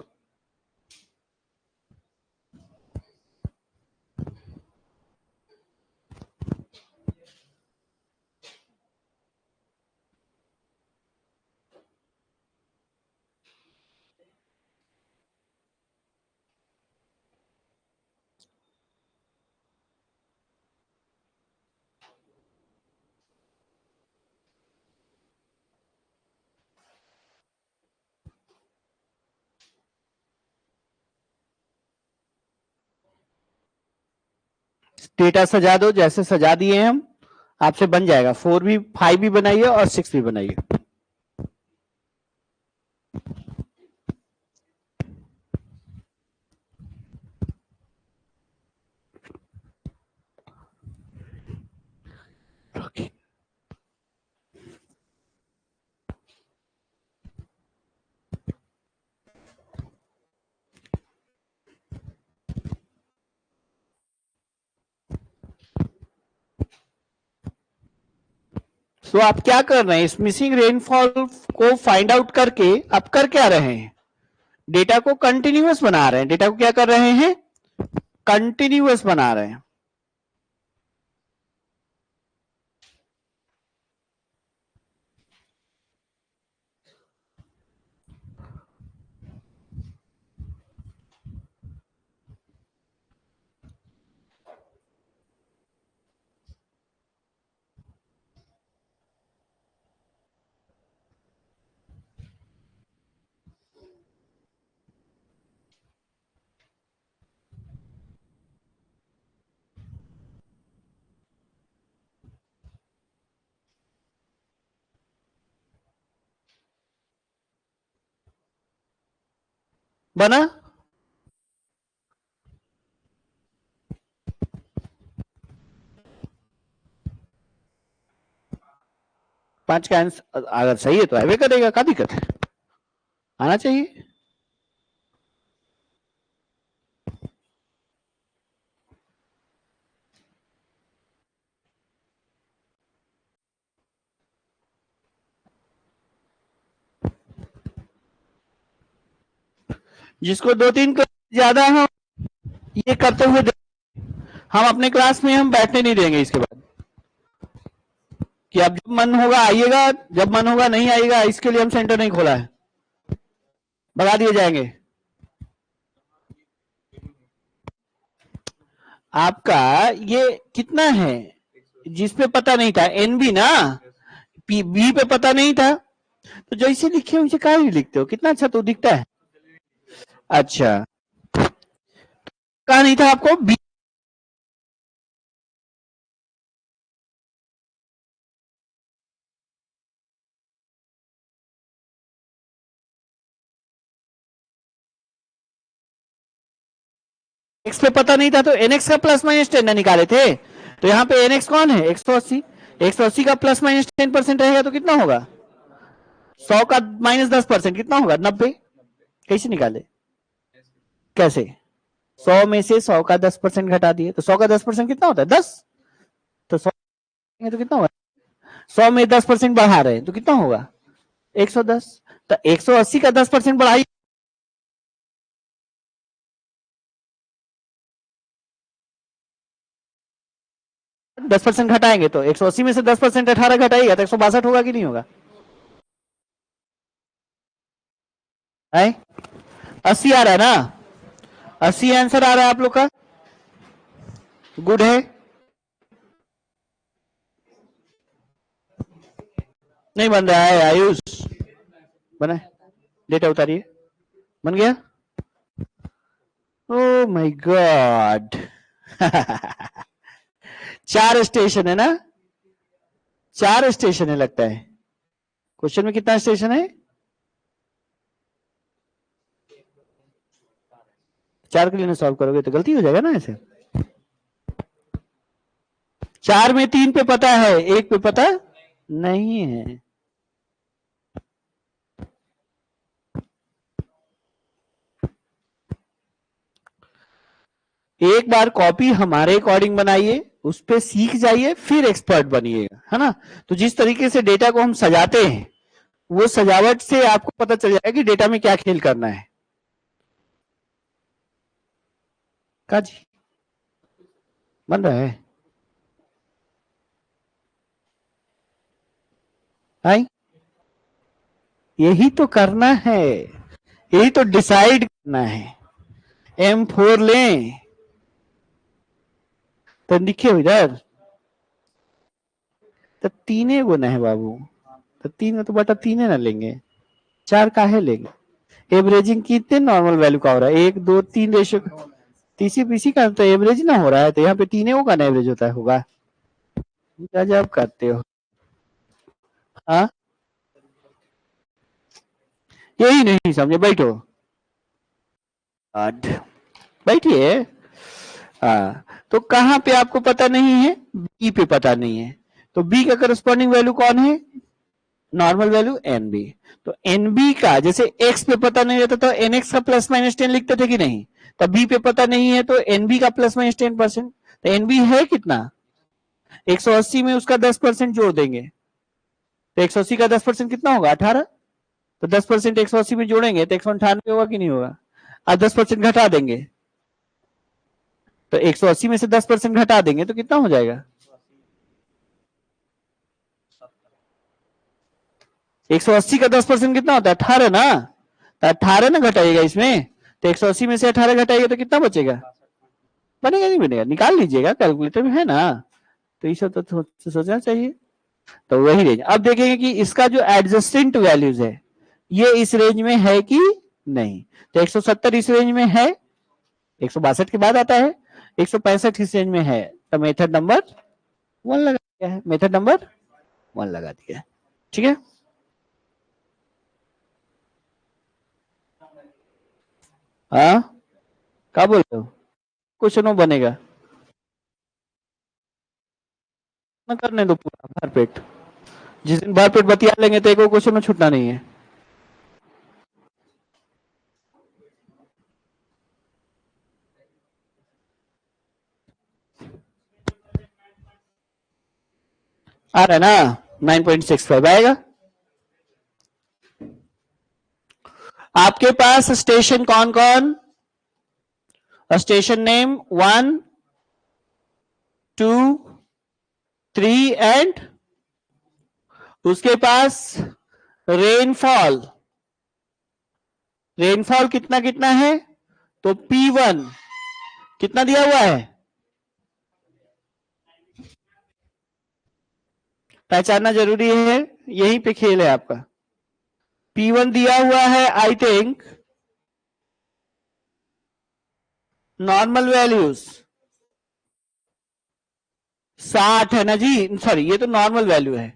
डेटा सजा दो, जैसे सजा दिए हम, आपसे बन जाएगा। 4 भी, 5 भी बनाइए और 6 भी बनाइए। okay. तो आप क्या कर रहे हैं, इस मिसिंग रेनफॉल को फाइंड आउट करके आप कर क्या रहे हैं, डेटा को कंटिन्यूअस बना रहे हैं। डेटा को क्या कर रहे हैं, कंटिन्यूअस बना रहे हैं। बना, 5 का आंसर अगर सही है तो आवे करेगा, क्या दिक्कत है, आना चाहिए। जिसको 2-3 ज्यादा हम ये करते हुए हम अपने क्लास में हम बैठने नहीं देंगे इसके बाद, कि अब जब मन होगा आइएगा, जब मन होगा नहीं आइएगा, इसके लिए हम सेंटर नहीं खोला है, भगा दिए जाएंगे। आपका ये कितना है जिसपे पता नहीं था, एनबी ना, बी पे पता नहीं था, तो जैसे लिखे वैसे क्या नहीं लिखते हो, कितना अच्छा तो दिखता है। अच्छा कहा नहीं था आपको, बी एक्स पे पता नहीं था तो एनएक्स का प्लस माइनस 10 निकाले थे, तो यहाँ पे एनएक्स कौन है, 180, 180 का प्लस माइनस 10% रहेगा तो कितना होगा, 100 का माइनस 10% कितना होगा, 90। कैसे निकाले, कैसे, 100 में से 100 का 10% घटा दिए तो 100 का 10% कितना होता है, 10, तो 100 तो कितना होगा, 100 में 10% बढ़ा रहे हैं तो कितना होगा, 110, तो 180 का 10% बढ़ाई, 10% घटाएंगे तो 180 में से 10% 18 घटाएगा तो 162 होगा कि नहीं होगा, 80 आ रहा है ना, 80 आंसर आ रहा है आप लोग का, गुड है, नहीं बन रहा है आयुष, बना, डेटा उतारिए, बन गया, ओ माय गॉड 4 स्टेशन है ना, 4 स्टेशन है लगता है, क्वेश्चन में कितना स्टेशन है, 4 के लिए सॉल्व करोगे तो गलती हो जाएगा ना ऐसे, 4 में 3 पे पता है, 1 पे पता नहीं है, एक बार कॉपी हमारे अकॉर्डिंग बनाइए, उस पर सीख जाइए, फिर एक्सपर्ट बनिएगा, है ना। तो जिस तरीके से डेटा को हम सजाते हैं, वो सजावट से आपको पता चल जाएगा कि डेटा में क्या खेल करना है। का जी बन रहा है, आई यही तो करना है, यही तो डिसाइड करना है। M4 लें तो लिखे इधर, तो 3 गुना है बाबू, तो 3 तो बटा 3 ना लेंगे, 4 काहे लेंगे, एवरेजिंग कितने नॉर्मल वैल्यू का हो रहा है, 1 2 3 रेशियो, तीसरी पीसी का तो एवरेज ना हो रहा है, तो यहाँ पे 3 का ना एवरेज होता है, होगा, गजब करते हो, हाँ यही नहीं समझे, बैठो बैठिए, तो कहां पे आपको पता नहीं है, बी पे पता नहीं है, तो बी का करस्पॉन्डिंग वैल्यू कौन है, नॉर्मल वैल्यू एनबी, तो एनबी का जैसे एक्स पे पता नहीं रहता तो एनएक्स का प्लस माइनस 10 लिखते थे कि नहीं, तो बी पे पता नहीं है तो एनबी का प्लस माइनस 10%, तो एनबी है कितना, 180 में उसका 10% जोड़ देंगे, तो 180 का 10% कितना होगा 18। तो 10% 180 में जोड़ेंगे तो 198 होगा कि नहीं होगा। अब 10% घटा देंगे तो 180 में से 10% घटा देंगे तो कितना हो जाएगा 180 का 10% कितना होता है 18 ना। तो 18 ना घटाइएगा इसमें तो 180 में से 18 घटाइएगा तो कितना बचेगा। बनेगा नहीं बनेगा निकाल लीजिएगा कैलकुलेटर में है ना। तो ये सब तो सोचना चाहिए। तो वही रेंज। अब देखेंगे कि इसका जो एडजस्टेंट वैल्यूज है ये इस रेंज में है कि नहीं। तो 170 इस रेंज में है, 162 के बाद आता है, 165 इस रेंज में है। तो मेथड नंबर 1 लगा दिया है, मेथड नंबर 1 लगा दिया है। ठीक है। हाँ क्या बोल रहे हो क्वेश्चन बनेगा ना करने दो पूरा भरपेट। जिस दिन भरपेट बतिया लेंगे तो एक क्वेश्चन में छूटना नहीं है। आ रहा है ना 9.65 आएगा। आपके पास स्टेशन कौन कौन, स्टेशन नेम 1 2 3 एंड उसके पास रेनफॉल, रेनफॉल कितना कितना है। तो P1 कितना दिया हुआ है, पहचानना जरूरी है, यहीं पे खेल है आपका। P1 दिया हुआ है आई थिंक नॉर्मल वैल्यूज 60 है ना जी, सॉरी ये तो नॉर्मल वैल्यू है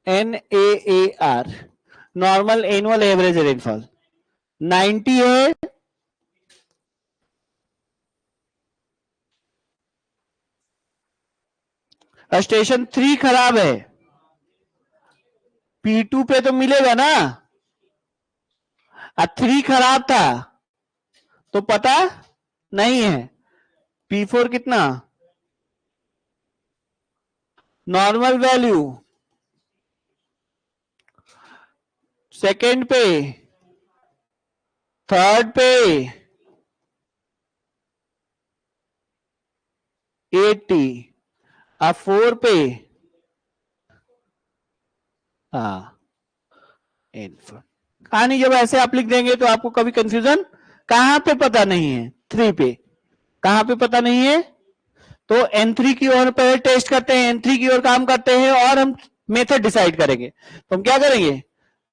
NAAR normal annual average rainfall 90 है। स्टेशन 3 खराब है, P2 पे तो मिलेगा ना। 3 खराब था तो पता नहीं है। P4 कितना नॉर्मल वैल्यू, सेकंड पे, थर्ड पे 80, अब 4 पे कहानी जब ऐसे आप लिख देंगे तो आपको कभी कंफ्यूजन कहां पे पता नहीं है। 3 पे कहां पे पता नहीं है। तो N3 की ओर पहले टेस्ट करते हैं, N3 की ओर काम करते हैं और हम मेथड डिसाइड करेंगे। तो हम क्या करेंगे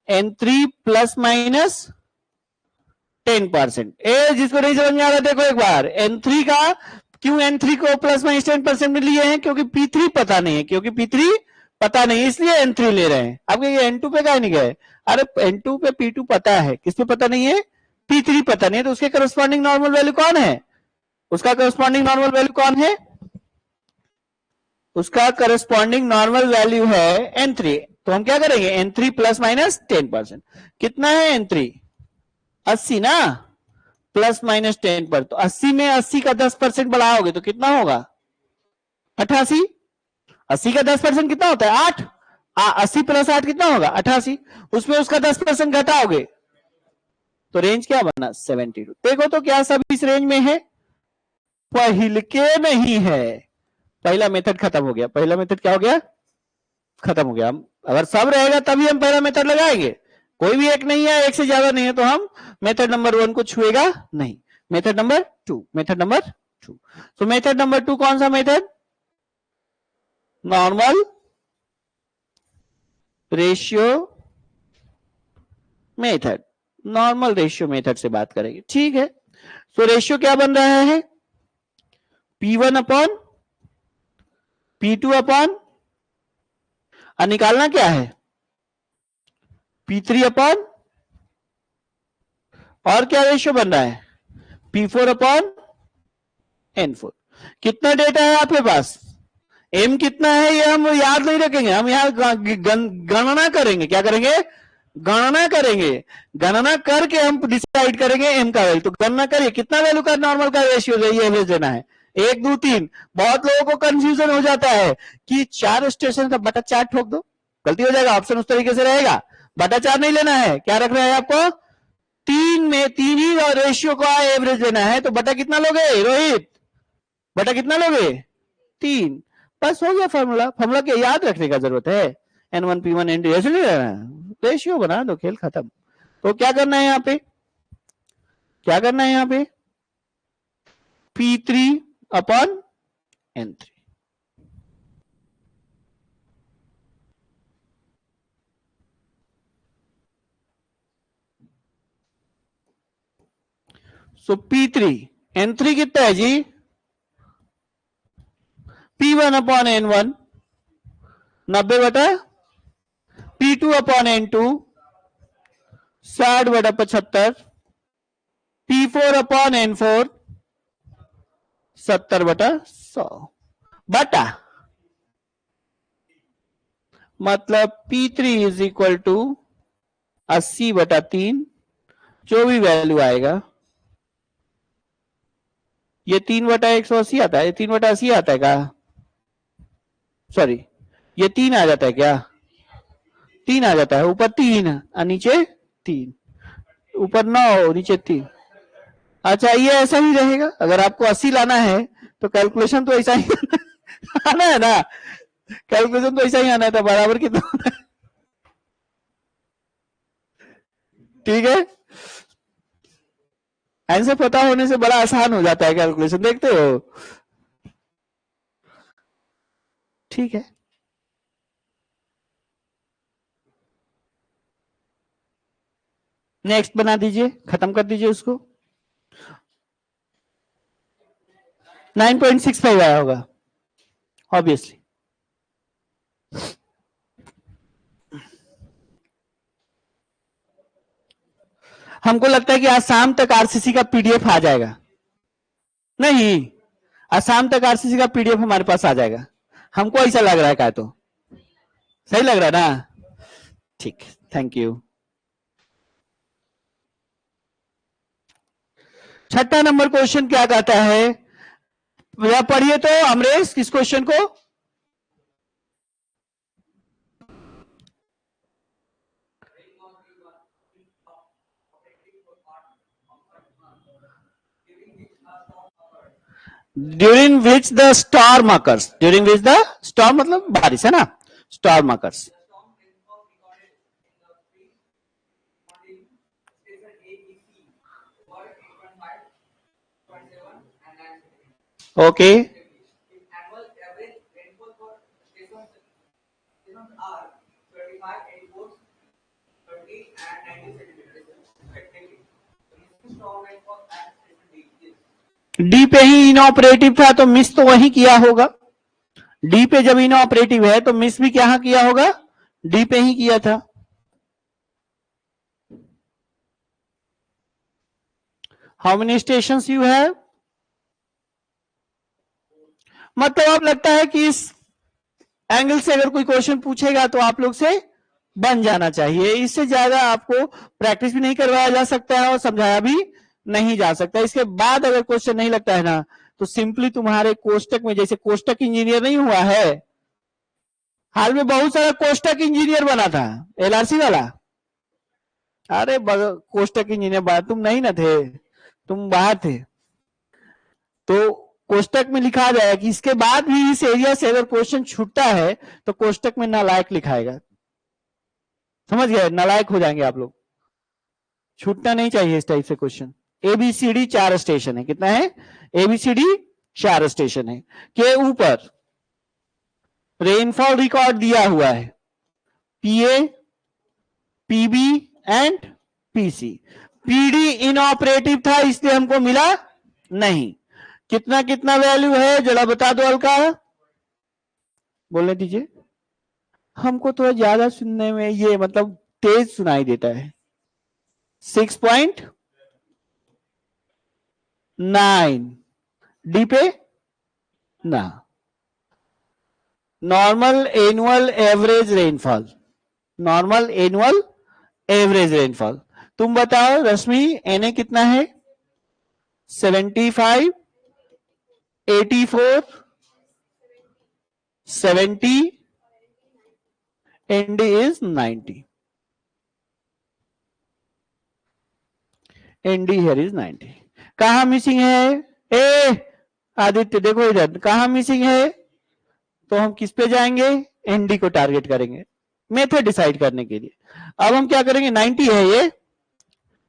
N3 प्लस माइनस 10%। जिसको नहीं समझ में आ रहा देखो एक बार N3 का क्यों N3 को प्लस माइनस 10% में लिए हैं, क्योंकि P3 पता नहीं है, क्योंकि P3 पता नहीं इसलिए N3 ले रहे हैं। अब ये N2 पे क्या नहीं गए, अरे N2 पे P2 पता है, किस पे पता नहीं है P3 पता नहीं है, तो उसके करस्पॉन्डिंग नॉर्मल वैल्यू कौन है, उसका करस्पॉन्डिंग नॉर्मल वैल्यू कौन है, उसका करस्पॉन्डिंग नॉर्मल वैल्यू है N3। तो हम क्या करेंगे N3 प्लस माइनस 10%। कितना है N3 80 ना, प्लस माइनस 10 पर, तो 80 में 80 का 10% बढ़ाओगे तो कितना होगा 88। 80 का 10% कितना होता है 8, 80 प्लस 8 कितना होगा 88, उसमें उसका 10% घटाओगे तो रेंज क्या बना 72। देखो तो क्या सब इस रेंज में है, पहिल के नहीं है। पहला मेथड खत्म हो गया, पहला मेथड क्या हो गया खत्म हो गया। हम अगर सब रहेगा तभी हम पहला मेथड लगाएंगे, कोई भी एक नहीं है, एक से ज्यादा नहीं है तो हम मेथड नंबर 1 को छुएगा नहीं। Method number 2, method number 2। तो मेथड नंबर 2 कौन सा method, normal ratio method, normal ratio method से बात करेंगे। ठीक है, तो रेशियो क्या बन रहा है P1 अपॉन P2 अपॉन, निकालना क्या है P3 अपॉन, और क्या रेशियो बन रहा है P4 अपॉन N4। कितना डेटा है आपके पास, M कितना है ये हम याद नहीं रखेंगे, हम यहाँ गणना करेंगे। क्या करेंगे गणना करेंगे, गणना करके हम डिसाइड करेंगे M का वैल्यू। तो गणना करिए कितना वैल्यू का नॉर्मल का रेशियो है, ये एवरेज देना है 1 2 3। बहुत लोगों को कंफ्यूजन हो जाता है कि 4 स्टेशन का बटा 4 ठोक दो, गलती हो जाएगा, ऑप्शन उस तरीके से रहेगा। बटा 4 नहीं लेना है, क्या रखना है आपको, 3 में 3 ही रेशियो का एवरेज लेना है। तो बटा कितना लोगे रोहित, बटा कितना लोगे 3, बस हो गया फॉर्मूला। फॉर्मूला क्या याद रखने का जरूरत है, N1 P1 N2 ऐसे नहीं रहना, रेशियो बना दो, खेल खत्म। तो क्या करना है यहाँ पे, क्या करना है यहाँ पे, P3 अपॉन N3। सो P3 N3 कितना है जी, P1 अपॉन N1 90 बटा, P2 अपॉन N2 60 बटा 75, P4 अपॉन N4 70 बटा 100 बटा, मतलब P3 इज इक्वल टू 80 बटा 3, जो भी वैल्यू आएगा, ये 3 बटा 180 आता है, ये 3 बटा 80 आता है क्या, सॉरी ये 3 आ जाता है क्या, 3 आ जाता है, ऊपर 3 और नीचे 3, ऊपर 9 नीचे 3। अच्छा ये ऐसा ही रहेगा, अगर आपको 80 लाना है तो कैलकुलेशन तो ऐसा ही आना है ना, कैलकुलेशन तो ऐसा ही आना है, तो बराबर कितना होता है, ठीक है। आंसर पता होने से बड़ा आसान हो जाता है कैलकुलेशन, देखते हो, ठीक है। नेक्स्ट बना दीजिए, खत्म कर दीजिए उसको। 9.65 आया होगा ऑब्वियसली। हमको लगता है कि आज शाम तक आरसीसी का पीडीएफ आ जाएगा, नहीं आज शाम तक आरसीसी का पीडीएफ हमारे पास आ जाएगा, हमको ऐसा लग रहा है, क्या तो सही लग रहा है ना, ठीक, थैंक यू। छठा नंबर क्वेश्चन क्या कहता है, पढ़िए तो अमरेश किस क्वेश्चन को, during which the storm occurs, during which the storm मतलब बारिश है ना, स्टॉर्म अकर्स। ओके डी पे ही इनऑपरेटिव था तो मिस तो वही किया होगा, डी पे जब इनऑपरेटिव है तो मिस भी क्या किया होगा, डी पे ही किया था। How many station you have, मतलब आप लगता है कि इस एंगल से अगर कोई क्वेश्चन पूछेगा तो आप लोग से बन जाना चाहिए, इससे ज्यादा आपको प्रैक्टिस भी नहीं करवाया जा सकता है और समझाया भी नहीं जा सकता। इसके बाद अगर क्वेश्चन नहीं लगता है ना तो सिंपली तुम्हारे कोष्टक में, जैसे कोष्टक इंजीनियर नहीं हुआ है, हाल में बहुत सारा कोष्टक इंजीनियर बना था एलआरसी वाला, अरे कोष्टक इंजीनियर तुम नहीं ना थे, तुम बाहर थे, तो कोष्टक में लिखा जाएगा कि इसके बाद भी इस एरिया से अगर क्वेश्चन छूटता है तो कोष्टक में नालायक लिखाएगा, समझ गए, नालायक हो जाएंगे आप लोग, छूटना नहीं चाहिए इस टाइप से क्वेश्चन। एबीसीडी 4 स्टेशन है, कितना है, एबीसीडी 4 स्टेशन है, के ऊपर रेनफॉल रिकॉर्ड दिया हुआ है, PA PB and PC, PD inoperative था इसलिए हमको मिला नहीं, कितना कितना वैल्यू है जरा बता दो अलका, बोलने दीजिए, हमको थोड़ा ज्यादा सुनने में ये मतलब तेज सुनाई देता है, 6.9, डी पे ना, normal annual average rainfall, normal annual average rainfall, तुम बताओ रश्मि एनए कितना है, 75, 84, 70, ND is 90. ND here is 90. कहां मिसिंग है? ए आदित्य देखो इधर, कहां मिसिंग है? तो हम किस पे जाएंगे? ND को टारगेट करेंगे मेथड डिसाइड करने के लिए। अब हम क्या करेंगे? 90 है, ये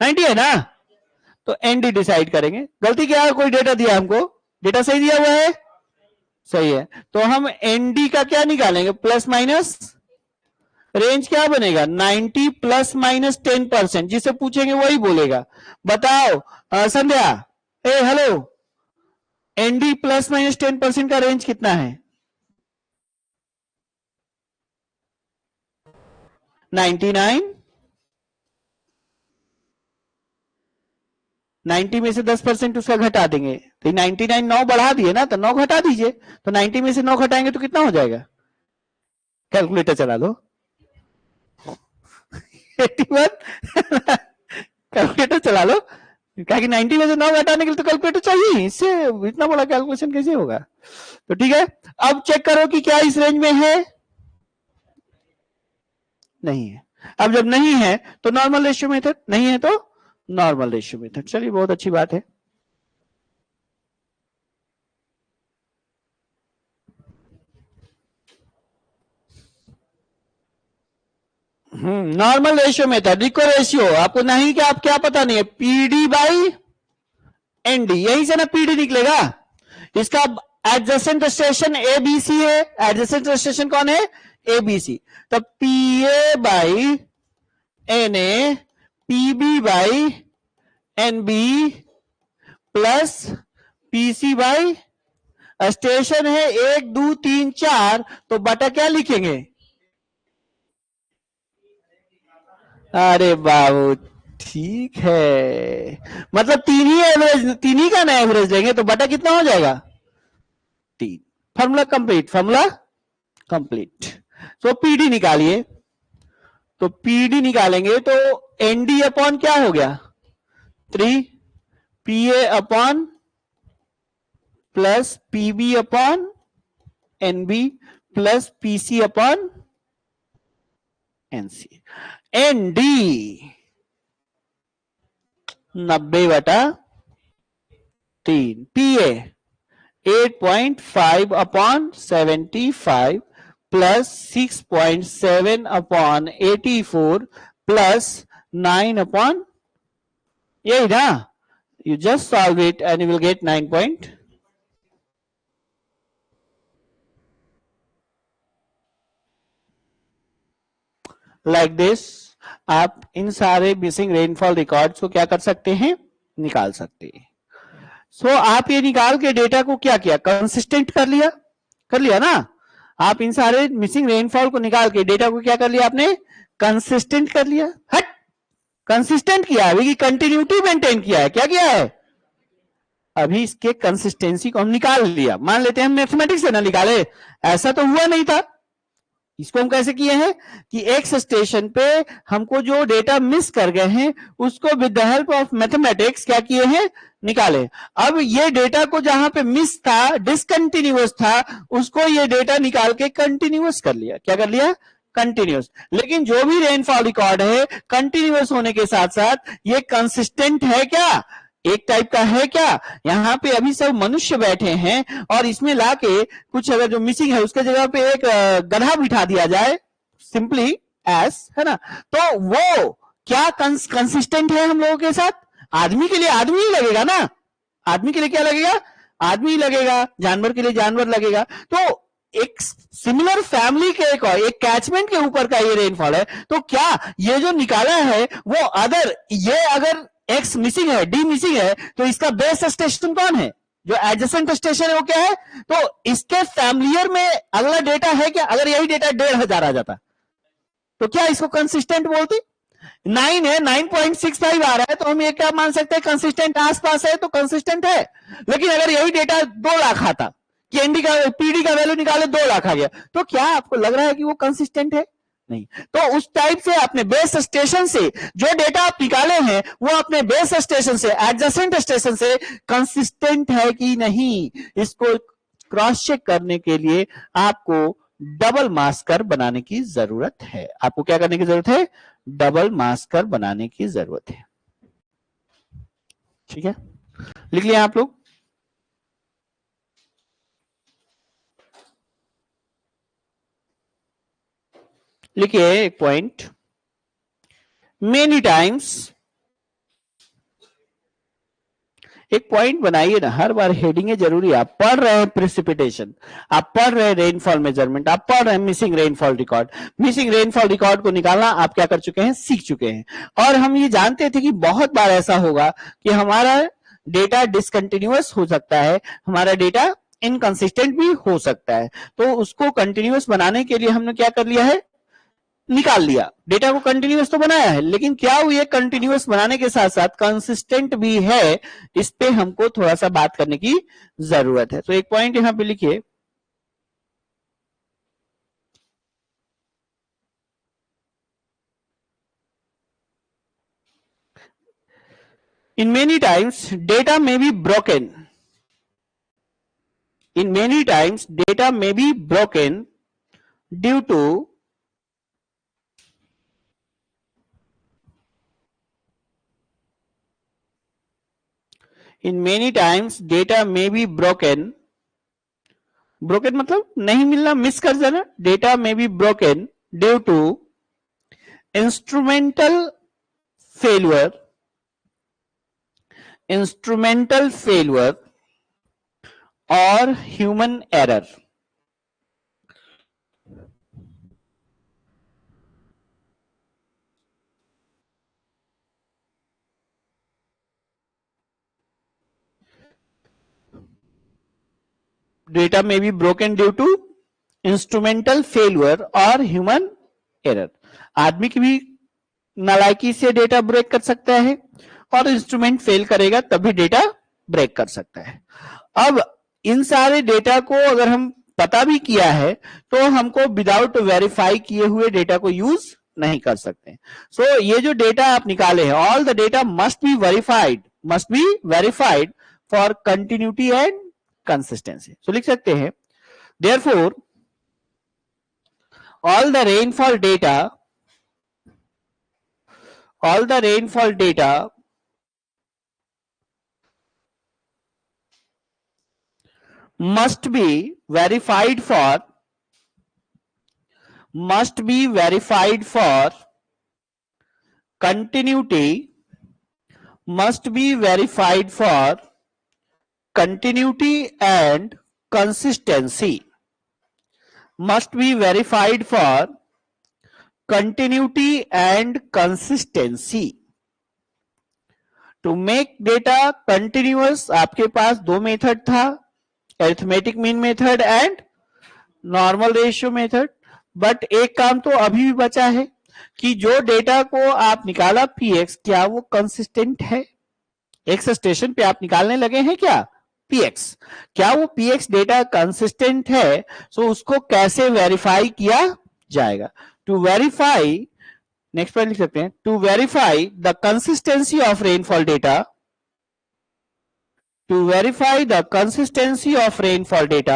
90 है ना, तो ND डिसाइड करेंगे। गलती क्या है? कोई डेटा दिया हमको, डेटा सही दिया हुआ है, सही है, तो हम ND का क्या निकालेंगे? प्लस माइनस, रेंज क्या बनेगा? 90 प्लस माइनस 10%। जिसे पूछेंगे वही बोलेगा। बताओ संध्या, ए हेलो, ND प्लस माइनस 10% का रेंज कितना है? 99। 90 में से 10% उसका घटा देंगे, तो 99 9 बढ़ा दिए ना, तो 9 घटा दीजिए, तो 90 में से 9 घटाएंगे तो कितना हो जाएगा? कैलकुलेटर चला लो। 81 कैलकुलेटर चला लो, क्या कि 90 में से 9 घटाने के लिए तो कैलकुलेटर चाहिए, इससे इतना बड़ा कैलकुलेशन कैसे होगा? तो ठीक है, अब चेक करो कि क्या इस रेंज में है? नहीं है। अब जब नहीं है तो नॉर्मल रेशियो मेथड, नहीं है तो नॉर्मल रेशियो मेथड। चलिए बहुत अच्छी बात है। नॉर्मल रेशियो मेथड, रिको रेशियो, आपको नहीं क्या, आप क्या पता नहीं है? पीडी बाई एनडी, यही से ना पीडी निकलेगा। इसका एडजेसेंट स्टेशन एबीसी है, एडजेसेंट स्टेशन कौन है? एबीसी। तो PA by NA, PB by NB plus PC by station है 1 2 3 4, तो बटा क्या लिखेंगे? अरे बाबू ठीक है, मतलब तीन ही एवरेज, तीन ही का ना एवरेज लेंगे तो बटा कितना हो जाएगा? 3। Formula complete, formula complete. तो पीडी निकालिए, तो पीडी निकालेंगे तो एनडी अपॉन क्या हो गया? 3, PA upon plus PB upon NB plus PC upon NC. ND 90/3, PA 8.5 upon 75 plus 6.7 upon 84 plus 9 upon, यही ना? You just solve it and you will get 9 point. Like this, आप इन सारे missing rainfall records को क्या कर सकते हैं? निकाल सकते हैं। सो आप ये निकाल के डेटा को क्या किया? कंसिस्टेंट कर लिया, कर लिया ना? आप इन सारे मिसिंग रेनफॉल को निकाल के डेटा को क्या कर लिया आपने? कंसिस्टेंट कर लिया। हट, कंसिस्टेंट किया है, अभी कंटिन्यूटी मेंटेन किया है। क्या किया है? अभी इसके कंसिस्टेंसी को हम निकाल लिया। मान लेते हैं हम मैथमेटिक्स से ना निकाले, ऐसा तो हुआ नहीं था। इसको हम कैसे किए हैं कि एक्स स्टेशन पे हमको जो डेटा मिस कर गए हैं उसको with the help of mathematics क्या किए हैं? निकाले। अब ये डेटा को जहां पे मिस था, डिसकंटिन्यूअस था, उसको ये डेटा निकाल के कंटिन्यूअस कर लिया। क्या कर लिया? कंटिन्यूअस। लेकिन जो भी रेनफॉल रिकॉर्ड है कंटिन्यूअस होने के साथ साथ ये कंसिस्टेंट है क्या? एक टाइप का है क्या? यहाँ पे अभी सब मनुष्य बैठे हैं और इसमें लाके कुछ अगर जो मिसिंग है उसके जगह पे एक गधा बिठा दिया जाए, सिंपली एस, है ना, तो वो क्या कंसिस्टेंट है हम लोगों के साथ? आदमी के लिए आदमी ही लगेगा ना, आदमी के लिए क्या लगेगा? आदमी ही लगेगा, जानवर के लिए जानवर लगेगा। तो एक सिमिलर फैमिली के एक कैचमेंट के ऊपर का ये रेनफॉल है। तो क्या ये जो निकाला है वो अदर, ये अगर एक्स मिसिंग है, डी मिसिंग है, तो इसका बेस स्टेशन कौन है? जो एडजेसेंट स्टेशन है वो क्या है? तो इसके फैमिलियर में अगला डेटा है क्या? अगर यही डेटा 1500 आ जाता तो क्या इसको कंसिस्टेंट बोलते? 9 है, 9.65 आ रहा है, तो हम ये क्या मान सकते हैं? कंसिस्टेंट आसपास है तो कंसिस्टेंट है। लेकिन अगर यही डेटा 2 लाख आता कि एनडी का, पीडी का वैल्यू निकाले 2 लाख आ गया, तो क्या आपको लग रहा है कि वो कंसिस्टेंट है? नहीं। तो उस टाइप से अपने बेस स्टेशन से जो डेटा आप निकाले हैं वो अपने बेस स्टेशन से, एडजेसेंट स्टेशन से कंसिस्टेंट है कि नहीं, इसको क्रॉस चेक करने के लिए आपको डबल मास कर्व बनाने की जरूरत है। आपको क्या करने की जरूरत है? डबल मास कर्व बनाने की जरूरत है। ठीक है, लिख लिया आप लोग? लिखिए एक पॉइंट, मेनी टाइम्स, एक पॉइंट बनाइए ना, हर बार हेडिंग है जरूरी है। आप पढ़ रहे हैं प्रेसिपिटेशन, आप पढ़ रहे हैं रेनफॉल मेजरमेंट, आप पढ़ रहे हैं missing rainfall record. Missing rainfall record को निकालना आप क्या कर चुके हैं? सीख चुके हैं। और हम ये जानते थे कि बहुत बार ऐसा होगा कि हमारा डेटा डिसकंटिन्यूअस हो सकता है, हमारा डेटा इनकंसिस्टेंट भी हो सकता है। तो उसको कंटिन्यूअस बनाने के लिए हमने क्या कर लिया है? निकाल लिया। डेटा को कंटिन्यूअस तो बनाया है, लेकिन क्या वो ये कंटिन्यूअस बनाने के साथ साथ कंसिस्टेंट भी है? इस पे हमको थोड़ा सा बात करने की जरूरत है। तो एक पॉइंट यहां पे लिखिए, इन मेनी टाइम्स डेटा में be broken, in many times data में be broken due to in many times data में बी ब्रोकन, ब्रोकन मतलब नहीं मिलना, मिस कर जाना। डेटा में be broken due to instrumental failure, instrumental failure और ह्यूमन एरर। डेटा में be broken due to instrumental failure और ह्यूमन एरर। आदमी की भी नालायकी से डेटा ब्रेक कर सकता है, और इंस्ट्रूमेंट फेल करेगा तभी डेटा ब्रेक कर सकता है। अब इन सारे डेटा को अगर हम पता भी किया है तो हमको विदाउट वेरीफाई किए हुए डेटा को यूज नहीं कर सकते। सो ये जो डेटा आप निकाले हैं, all the data must be verified, must be verified for continuity and consistency. So लिख सकते हैं, therefore all the rainfall data, all the rainfall data must be verified for, must be verified for continuity, must be verified for continuity and consistency, must be verified for continuity and consistency. To make data continuous आपके पास दो method था, arithmetic mean method and normal ratio method. But एक काम तो अभी भी बचा है कि जो डेटा को आप निकाला पीएक्स, क्या वो कंसिस्टेंट है? एक्स स्टेशन पे आप निकालने लगे हैं क्या पीएक्स, क्या वो पीएक्स डेटा कंसिस्टेंट है? सो उसको कैसे वेरीफाई किया जाएगा? टू वेरीफाई, नेक्स्ट पॉइंट लिख सकते हैं, to verify the consistency of rainfall data, to verify the consistency of rainfall data,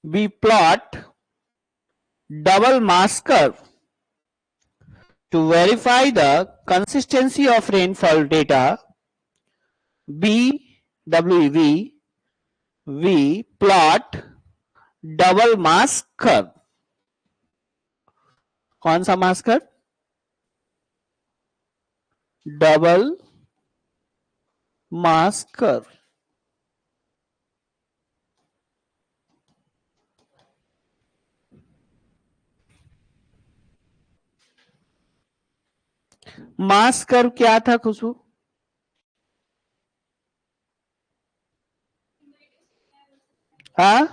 we plot double mass curve to verify the consistency of rainfall data. we plot double mass curve. कौन सा मास curve? Double mass curve. मास curve क्या था खुशबू? हाँ,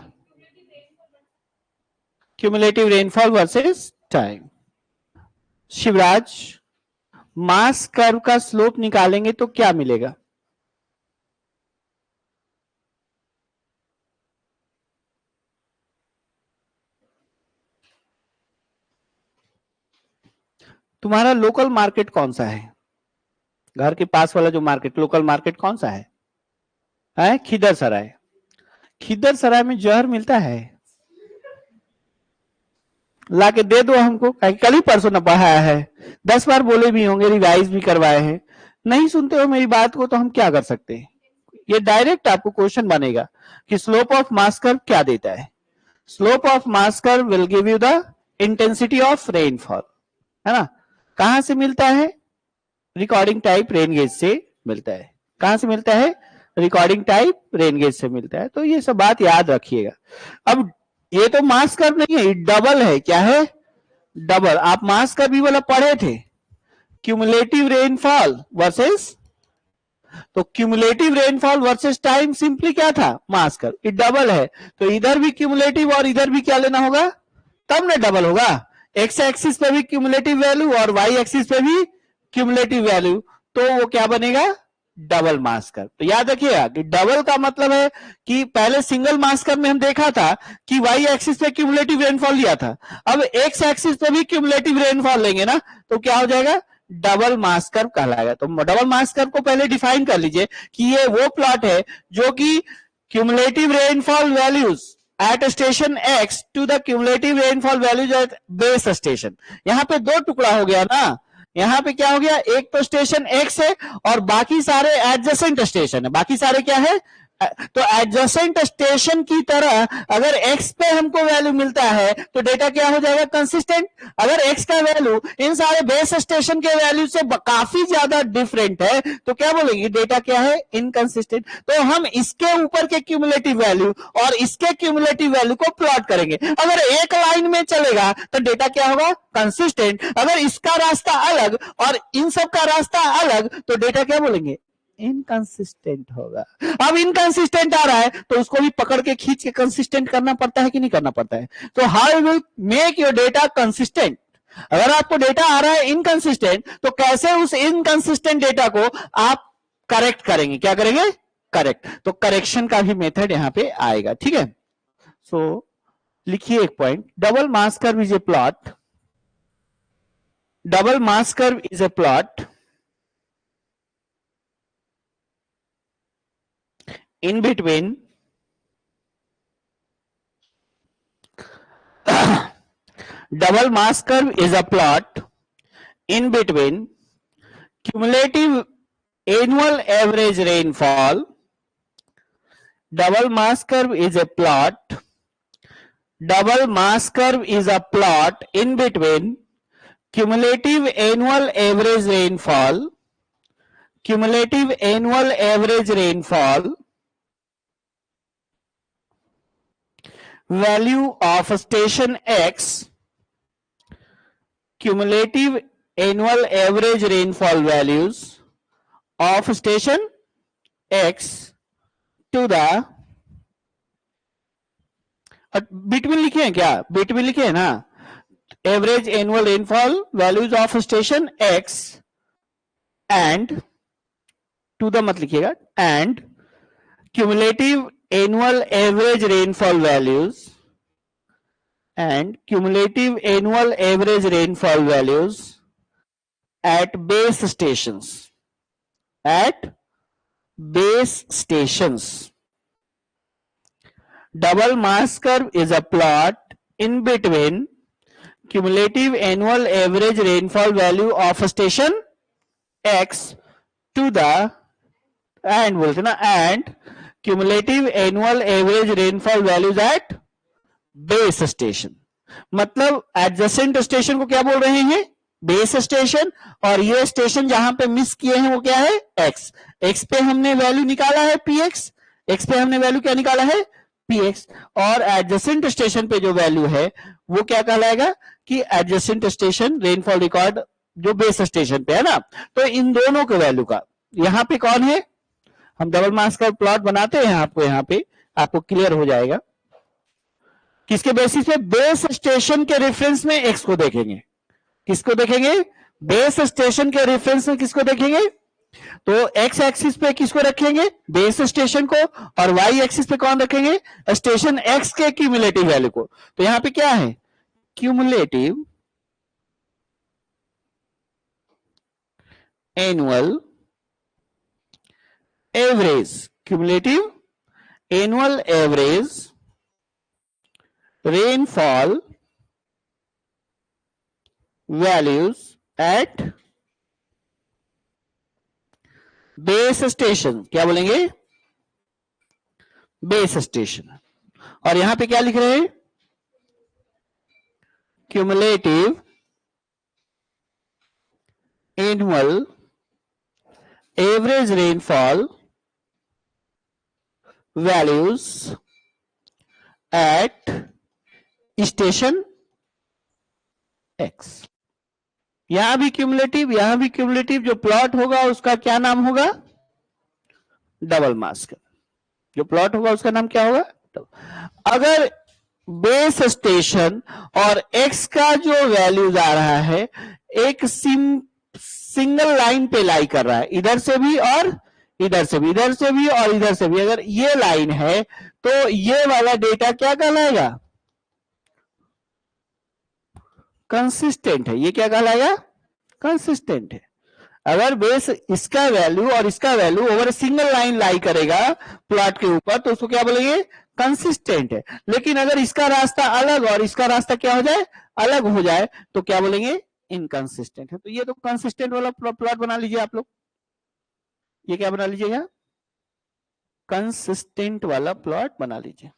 cumulative rainfall versus time. Shivraj, मास curve का slope निकालेंगे तो क्या मिलेगा? तुम्हारा लोकल मार्केट कौन सा है? घर के पास वाला जो मार्केट, लोकल मार्केट कौन सा है? खिदरसराय। खिदरसराय में जहर मिलता है? लाके दे दो हमको, कल ही परसों न पढ़ाया है, 10 बार बोले भी होंगे, रिवाइज भी करवाए हैं, नहीं सुनते हो मेरी बात को, तो हम क्या कर सकते हैं? ये डायरेक्ट आपको क्वेश्चन बनेगा कि स्लोप ऑफ मास कर्व क्या देता है। Slope of mass curve will give you the intensity of rainfall, है ना। कहां से मिलता है? रिकॉर्डिंग टाइप रेन गेज से मिलता है। कहां से मिलता है? रिकॉर्डिंग टाइप रेन गेज से मिलता है। तो ये सब बात याद रखिएगा। अब ये तो मास कर्व नहीं है, डबल है। क्या है? डबल। आप मास कर्व भी वाला पढ़े थे, क्यूमुलेटिव रेनफॉल वर्सेस, तो cumulative rainfall versus time simply क्या था? मास कर्व। ये डबल है, तो इधर भी क्यूमुलेटिव और इधर भी क्या लेना होगा, तब ना डबल होगा। एक्स एक्सिस पे भी क्यूमुलेटिव वैल्यू और वाई एक्सिस पे भी क्यूमुलेटिव वैल्यू, तो वो क्या बनेगा? Double mass curve. तो याद रखिएगा कि डबल का मतलब है कि पहले सिंगल मास कर्व में हम देखा था कि वाई एक्सिस पे क्यूमुलेटिव रेनफॉल लिया था, अब एक्स एक्सिस पे भी क्यूमुलेटिव रेनफॉल लेंगे ना, तो क्या हो जाएगा? डबल मास कर्व कहलाएगा। तो डबल मास कर्व को पहले डिफाइन कर लीजिए कि ये वो प्लॉट है जो कि cumulative rainfall values at station X to the cumulative rainfall values at base station. यहां पे दो टुकड़ा हो गया ना, यहां पे क्या हो गया? एक तो स्टेशन एक्स है और बाकी सारे एडजेसेंट स्टेशन है। बाकी सारे क्या है? तो एडजेसेंट स्टेशन की तरह अगर x पे हमको वैल्यू मिलता है तो डेटा क्या हो जाएगा? कंसिस्टेंट। अगर x का वैल्यू इन सारे बेस स्टेशन के वैल्यू से काफी ज्यादा डिफरेंट है तो क्या बोलेंगे? डेटा क्या है? इनकंसिस्टेंट। तो हम इसके ऊपर के क्यूमुलेटिव वैल्यू और इसके क्यूमुलेटिव वैल्यू को प्लॉट करेंगे। अगर एक लाइन में चलेगा तो डेटा क्या होगा? कंसिस्टेंट। अगर इसका रास्ता अलग और इन सब का रास्ता अलग तो डेटा क्या बोलेंगे? इनकंसिस्टेंट होगा। अब इनकंसिस्टेंट आ रहा है तो उसको भी पकड़ के खींच के कंसिस्टेंट करना पड़ता है कि नहीं करना पड़ता है? तो how will make your data consistent? अगर आपको डेटा आ रहा है इनकंसिस्टेंट तो कैसे उस इनकंसिस्टेंट डेटा को आप करेक्ट करेंगे? क्या करेंगे? करेक्ट। तो करेक्शन का भी मेथड यहां पे आएगा, ठीक है। सो लिखिए एक point, double mass curve is a plot, double mass curve is a plot in between double mass curve is a plot in between cumulative annual average rainfall. Double mass curve is a plot, double mass curve is a plot in between cumulative annual average rainfall, cumulative annual average rainfall, value of station X, cumulative annual average rainfall values of station X to the, between लिखे हैं क्या? Between लिखे हैं ना, average annual rainfall values of station X and to the मत लिखिएगा, and cumulative annual average rainfall values and cumulative annual average rainfall values at base stations, at base stations. Double mass curve is a plot in between cumulative annual average rainfall value of station X to the, and बोलते ना, and cumulative annual average rainfall values at base station. मतलब adjacent station को क्या बोल रहे हैं? Base station. और ये स्टेशन जहां पे मिस किए हैं वो क्या है? एक्स। एक्स पे हमने वैल्यू निकाला है पीएक्स, एक्स पे हमने वैल्यू क्या निकाला है? पीएक्स। और एडजेसेंट स्टेशन पे जो वैल्यू है वो क्या कहलाएगा? कि एडजेसेंट स्टेशन रेनफॉल रिकॉर्ड जो बेस स्टेशन पे है ना, तो इन दोनों के वैल्यू का यहां पे कौन है? हम डबल मास का प्लॉट बनाते हैं आपको, यहां पे आपको क्लियर हो जाएगा। किसके बेसिस पे? बेस स्टेशन के रेफरेंस में एक्स को देखेंगे। किसको देखेंगे? बेस स्टेशन के रेफरेंस में किसको देखेंगे? तो एक्स एक्सिस पे किसको रखेंगे? बेस स्टेशन को। और वाई एक्सिस पे कौन रखेंगे? स्टेशन एक्स के क्यूमुलेटिव वैल्यू को। तो यहां पे क्या है? Cumulative annual average, cumulative annual average rainfall values at base station, क्या बोलेंगे, बेस स्टेशन। और यहां पे क्या लिख रहे हैं, cumulative annual average rainfall values at station X. यहां भी क्यूमुलेटिव, यहां भी क्यूमुलेटिव, जो प्लॉट होगा उसका क्या नाम होगा, डबल मास्क। जो प्लॉट होगा उसका नाम क्या होगा। अगर बेस स्टेशन और एक्स का जो वैल्यूज आ रहा है एक सिंगल लाइन पे लाई कर रहा है, इधर से भी और इधर से भी, इधर से भी और इधर से भी, अगर ये लाइन है तो ये वाला डेटा क्या कहलाएगा, कंसिस्टेंट है। ये क्या कहलाएगा, कंसिस्टेंट है। अगर बेस इसका वैल्यू और इसका वैल्यू ओवर सिंगल लाइन लाई करेगा प्लॉट के ऊपर तो उसको क्या बोलेंगे, कंसिस्टेंट है। लेकिन अगर इसका रास्ता अलग और इसका रास्ता क्या हो जाए, अलग हो जाए, तो क्या बोलेंगे, इनकंसिस्टेंट है। तो ये तो कंसिस्टेंट वाला प्लॉट बना लीजिए आप लोग। ये क्या बना लीजिएगा, कंसिस्टेंट वाला प्लॉट बना लीजिए।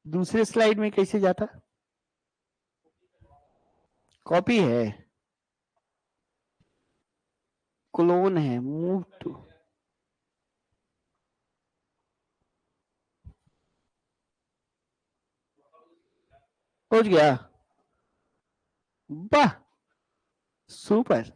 दूसरे स्लाइड में कैसे जाता, कॉपी है, क्लोन है, मूव टू, पहुंच गया, वाह सुपर।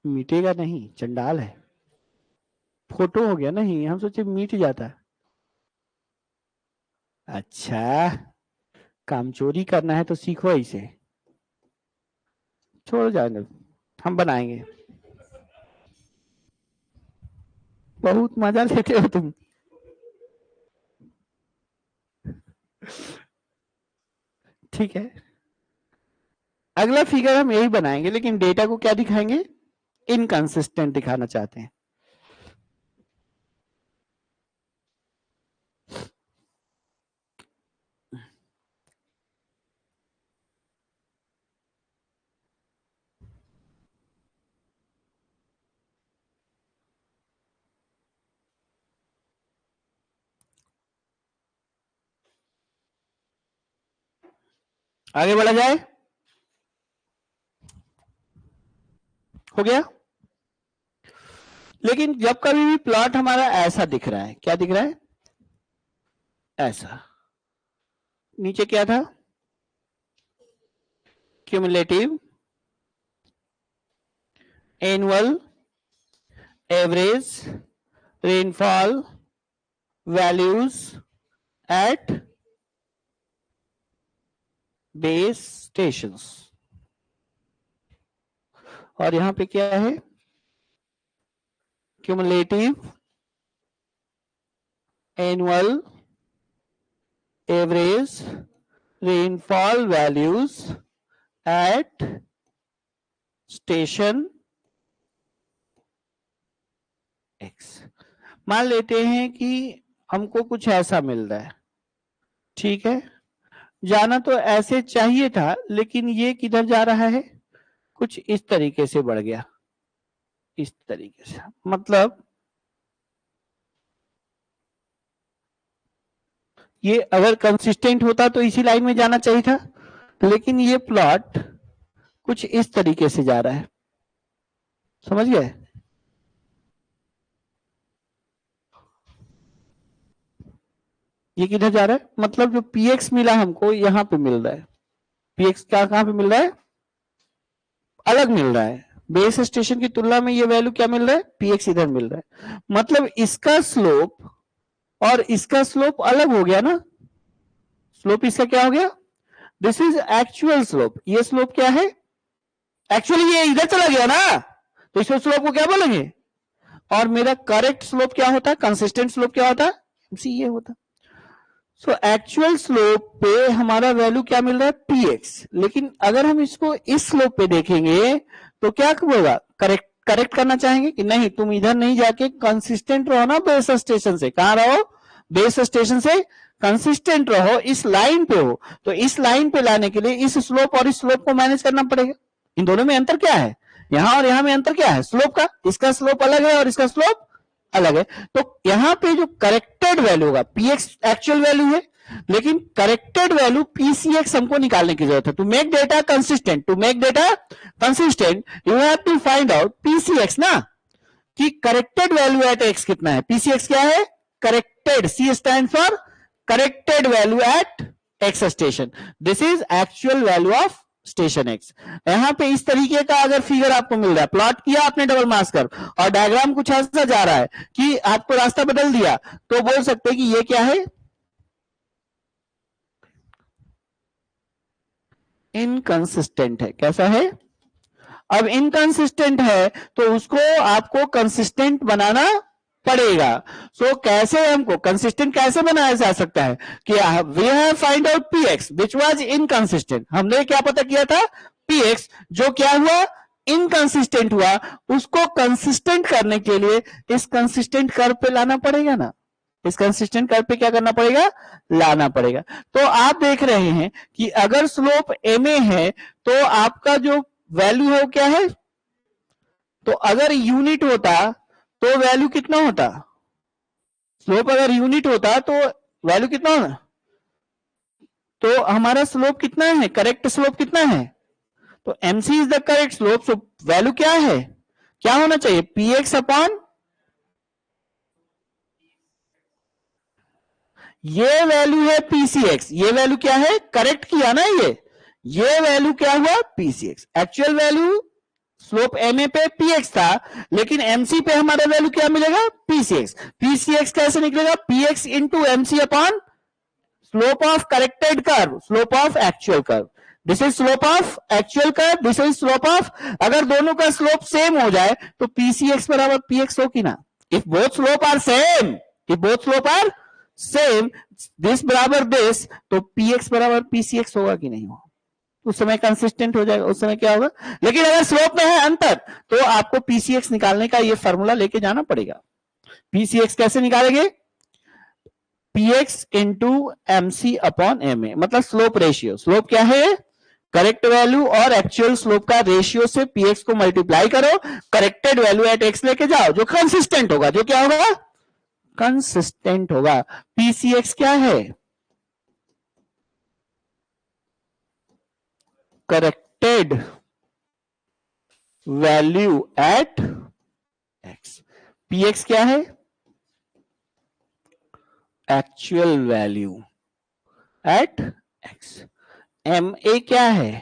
मिटेगा नहीं, चंडाल है, फोटो हो गया नहीं, हम सोचे मिट जाता है। अच्छा, काम चोरी करना है तो सीखो इसे, छोड़ जाएंगे, हम बनाएंगे। बहुत मजा लेते हो तुम। ठीक है, अगला फिगर हम यही बनाएंगे, लेकिन डेटा को क्या दिखाएंगे, इनकंसिस्टेंट दिखाना चाहते हैं। आगे बढ़ा जाए, हो गया। लेकिन जब कभी भी प्लॉट हमारा ऐसा दिख रहा है, क्या दिख रहा है, ऐसा, नीचे क्या था, cumulative annual average rainfall values at base stations. और यहां पे क्या है, cumulative annual average rainfall values at station X. मान लेते हैं कि हमको कुछ ऐसा मिल रहा है, ठीक है, जाना तो ऐसे चाहिए था, लेकिन ये किधर जा रहा है, कुछ इस तरीके से बढ़ गया, इस तरीके से, मतलब ये अगर कंसिस्टेंट होता तो इसी लाइन में जाना चाहिए था, लेकिन ये प्लॉट कुछ इस तरीके से जा रहा है, समझ गए? ये किधर जा रहा है, मतलब जो px मिला हमको यहां पे मिल रहा है, px क्या कहां पे मिल रहा है, अलग मिल रहा है। बेस स्टेशन की तुलना में ये वैल्यू क्या मिल रहा है, px इधर मिल रहा है, मतलब इसका स्लोप और इसका स्लोप अलग हो गया ना, स्लोप इसका क्या हो गया, दिस इज एक्चुअल स्लोप, ये स्लोप क्या है, एक्चुअली ये इधर चला गया ना, तो इस स्लोप को क्या बोलेंगे, और मेरा करेक्ट स्लोप क्या होता है, कंसिस्टेंट स्लोप क्या होता है, एमसी ये होता। सो एक्चुअल स्लोप पे हमारा वैल्यू क्या मिल रहा है, px, लेकिन अगर हम इसको इस स्लोप पे देखेंगे तो क्या होगा, करेक्ट करना चाहेंगे कि नहीं, तुम इधर नहीं जाके कंसिस्टेंट रहो ना बेस स्टेशन से, कहां रहो, बेस स्टेशन से कंसिस्टेंट रहो, इस लाइन पे हो, तो इस लाइन पे लाने के लिए इस स्लोप और इस स्लोप को मैनेज करना पड़ेगा। इन दोनों में अंतर क्या है, यहां और यहां में अंतर क्या है, स्लोप का, इसका स्लोप अलग है और इसका स्लोप अलग है, तो यहां पे जो करेक्टेड वैल्यू होगा, px एक्चुअल वैल्यू है, लेकिन करेक्टेड वैल्यू pcx हमको निकालने की जरूरत है। To make data consistent, to make data consistent you have to find out pcx ना, कि करेक्टेड वैल्यू एट x कितना है, pcx क्या है, corrected, c stand for corrected value at x station, this is actual value of station X. यहां पे इस तरीके का अगर फिगर आपको मिल रहा है, प्लॉट किया आपने डबल मास कर्व और डायग्राम कुछ ऐसा जा रहा है कि आपको रास्ता बदल दिया, तो बोल सकते हैं कि ये क्या है, इनकंसिस्टेंट है। कैसा है, अब इनकंसिस्टेंट है तो उसको आपको कंसिस्टेंट बनाना पड़ेगा। सो कैसे हमको कंसिस्टेंट कैसे बनाया जा सकता है कि we have find out px which was inconsistent, हमने क्या पता किया था, px जो क्या हुआ, इनकंसिस्टेंट हुआ, उसको कंसिस्टेंट करने के लिए इस कंसिस्टेंट कर्व पे लाना पड़ेगा ना, इस कंसिस्टेंट कर्व पे क्या करना पड़ेगा, लाना पड़ेगा। तो आप देख रहे हैं कि अगर स्लोप ma है तो आपका जो वैल्यू है वो क्या है, तो अगर यूनिट होता तो वैल्यू कितना होता, स्लोप अगर यूनिट होता तो वैल्यू कितना होता, तो हमारा स्लोप कितना है, करेक्ट स्लोप कितना है, तो mc is the correct slope, so value क्या है, क्या होना चाहिए, px अपॉन, ये वैल्यू है pcx, ये वैल्यू क्या है, करेक्ट किया ना ये वैल्यू क्या हुआ, pcx, actual value slope ma पे px था, लेकिन mc पे हमारा वैल्यू क्या मिलेगा, pcx, pcx कैसे निकलेगा, px into mc upon slope of corrected curve, slope of actual curve, this is slope of actual curve, this is slope of, अगर दोनों का स्लोप सेम हो जाए तो pcx बराबर px हो कि ना, if both slope are same, if both slope are same, this बराबर दिस, तो px बराबर pcx होगा कि नहीं होगा, उस समय कंसिस्टेंट हो जाएगा, उस समय क्या होगा, लेकिन अगर स्लोप में है अंतर तो आपको pcx निकालने का ये फॉर्मूला लेके जाना पड़ेगा। pcx कैसे निकालेंगे, px into mc upon ma, मतलब स्लोप रेशियो, स्लोप क्या है, करेक्ट वैल्यू और एक्चुअल स्लोप का रेशियो से px को मल्टीप्लाई करो, करेक्टेड वैल्यू एट x लेके जाओ जो कंसिस्टेंट होगा, जो क्या होगा, कंसिस्टेंट होगा। pcx क्या है, corrected value at x, px क्या है, actual value at x, ma क्या है,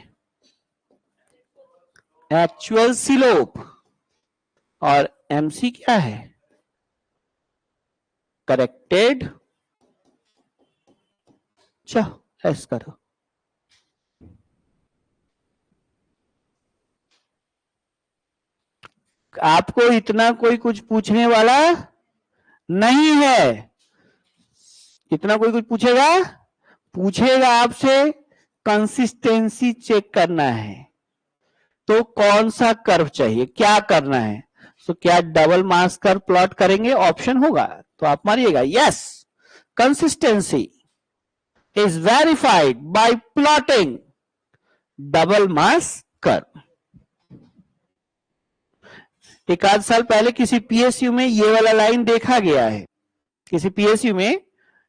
एक्चुअल स्लोप, और mc क्या है, करेक्टेड, चलो ऐसा करो, आपको इतना कोई कुछ पूछने वाला नहीं है, इतना कोई कुछ पूछेगा आपसे, कंसिस्टेंसी चेक करना है, तो कौन सा कर्व चाहिए, क्या करना है, तो क्या डबल मास कर्व प्लॉट करेंगे, ऑप्शन होगा तो आप मारिएगा yes, consistency is verified by plotting double mass curve. एक आध साल पहले किसी पीएसयू में ये वाला लाइन देखा गया है, किसी पीएसयू में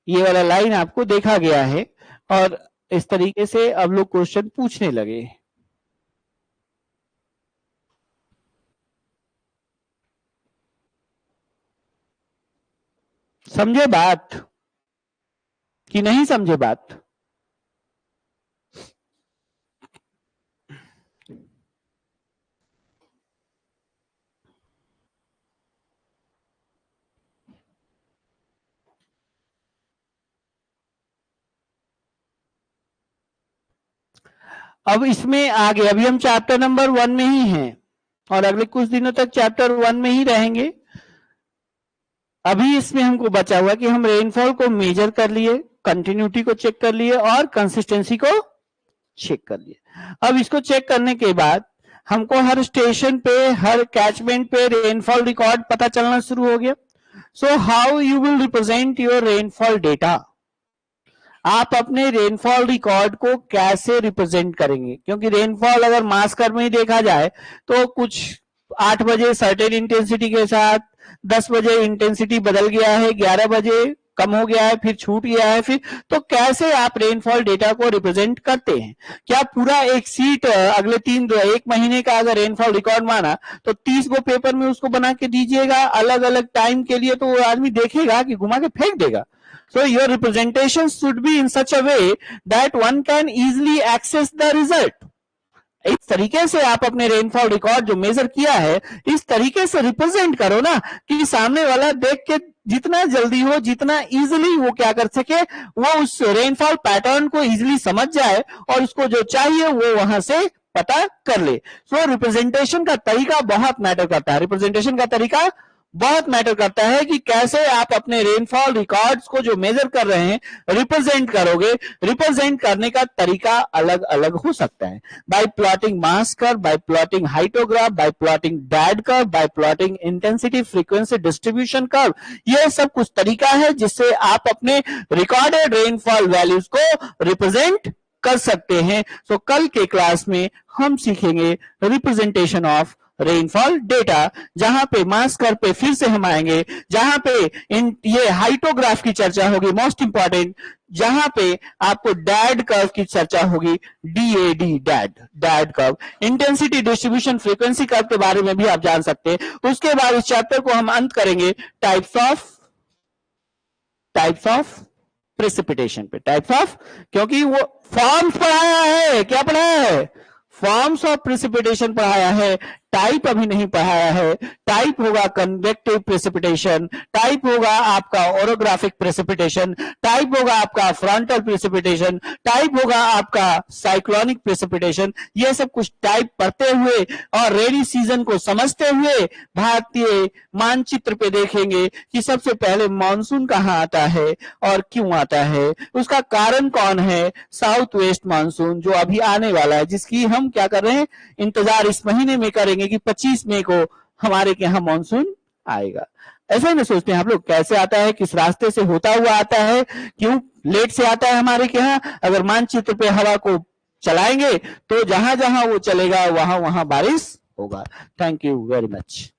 ये वाला लाइन आपको देखा गया है, और इस तरीके से अब लोग क्वेश्चन पूछने लगे। समझे बात कि नहीं समझे बात? अब इसमें आगे अभी हम चैप्टर नंबर 1 में ही हैं और अगले कुछ दिनों तक चैप्टर 1 में ही रहेंगे। अभी इसमें हमको बचा हुआ कि हम रेनफॉल को मेजर कर लिए, कंटिन्यूटी को चेक कर लिए और कंसिस्टेंसी को चेक कर लिए। अब इसको चेक करने के बाद हमको हर स्टेशन पे, हर कैचमेंट पे रेनफॉल रिकॉर्ड पता चलना शुरू हो गया। So how you will represent your rainfall data? आप अपने रेनफॉल रिकॉर्ड को कैसे रिप्रेजेंट करेंगे? क्योंकि रेनफॉल अगर मास कर्व में ही देखा जाए तो कुछ 8 बजे सर्टेन इंटेंसिटी के साथ, 10 बजे इंटेंसिटी बदल गया है, 11 बजे कम हो गया है, फिर छूट गया है, फिर तो कैसे आप रेनफॉल डेटा को रिप्रेजेंट करते हैं? क्या पूरा एक सीट अगले 1 महीने का अगर रेनफॉल रिकॉर्ड माना तो 30 गो पेपर में उसको बना के दीजिएगा अलग अलग टाइम के लिए, तो वो आदमी देखेगा कि घुमा के फेंक देगा। So your representation should be in such a way that one can easily access the result. इस तरीके से आप अपने रेनफॉल रिकॉर्ड जो मेजर किया है इस तरीके से रिप्रेजेंट करो ना कि सामने वाला देख के जितना जल्दी हो, जितना इजीली वो क्या कर सके, वो उस रेनफॉल पैटर्न को इजीली समझ जाए और उसको जो चाहिए वो वहां से पता कर ले। सो रिप्रेजेंटेशन का तरीका बहुत मैटर करता है। रिप्रेजेंटेशन का तरीका बहुत मैटर करता है कि कैसे आप अपने रेनफॉल रिकॉर्ड्स को जो मेजर कर रहे हैं रिप्रेजेंट करोगे। रिप्रेजेंट करने का तरीका अलग अलग हो सकता है, बाय प्लॉटिंग मास curve, bye plotting hyetograph, bye plotting dad curve, bye plotting intensity frequency distribution curve. यह सब कुछ तरीका है जिससे आप अपने रिकॉर्डेड रेनफॉल वैल्यूज को रिप्रेजेंट कर सकते हैं। सो कल के क्लास में हम सीखेंगे रिप्रेजेंटेशन ऑफ रेनफॉल डेटा, जहां पे मास कर्व पे फिर से हम आएंगे, जहां पे ये हाइटोग्राफ की चर्चा होगी मोस्ट इंपॉर्टेंट, जहां पे आपको डैड कर्व की चर्चा होगी, DAD dad curve. Intensity distribution frequency curve के बारे में भी आप जान सकते हैं। उसके बाद इस चैप्टर को हम अंत करेंगे टाइप्स ऑफ प्रेसिपिटेशन पे। टाइप्स ऑफ, क्योंकि वो फॉर्म्स पढ़ाया है, क्या पढ़ाया है? फॉर्म्स ऑफ प्रेसिपिटेशन पढ़ाया है, टाइप अभी नहीं पढ़ाया है। टाइप होगा कन्वेक्टिव प्रेसिपिटेशन, टाइप होगा आपका ओरोग्राफिक प्रेसिपिटेशन, टाइप होगा आपका फ्रंटल प्रेसिपिटेशन, टाइप होगा आपका साइक्लोनिक प्रेसिपिटेशन। ये सब कुछ टाइप पढ़ते हुए और रेनी सीजन को समझते हुए भारतीय मानचित्र पे देखेंगे कि सबसे पहले मानसून कहां आता है और क्यों आता है, उसका कारण कौन है। साउथ वेस्ट मानसून जो अभी आने वाला है, जिसकी हम क्या कर रहे हैं, इंतजार इस महीने में करेंगे कि 25 मई को हमारे के यहां मानसून आएगा। ऐसा ही ना सोचते हैं आप लोग, कैसे आता है, किस रास्ते से होता हुआ आता है, क्यों लेट से आता है हमारे के यहां। अगर मानचित्र पे हवा को चलाएंगे तो जहां जहां वो चलेगा वहां वहां बारिश होगा। Thank you very much.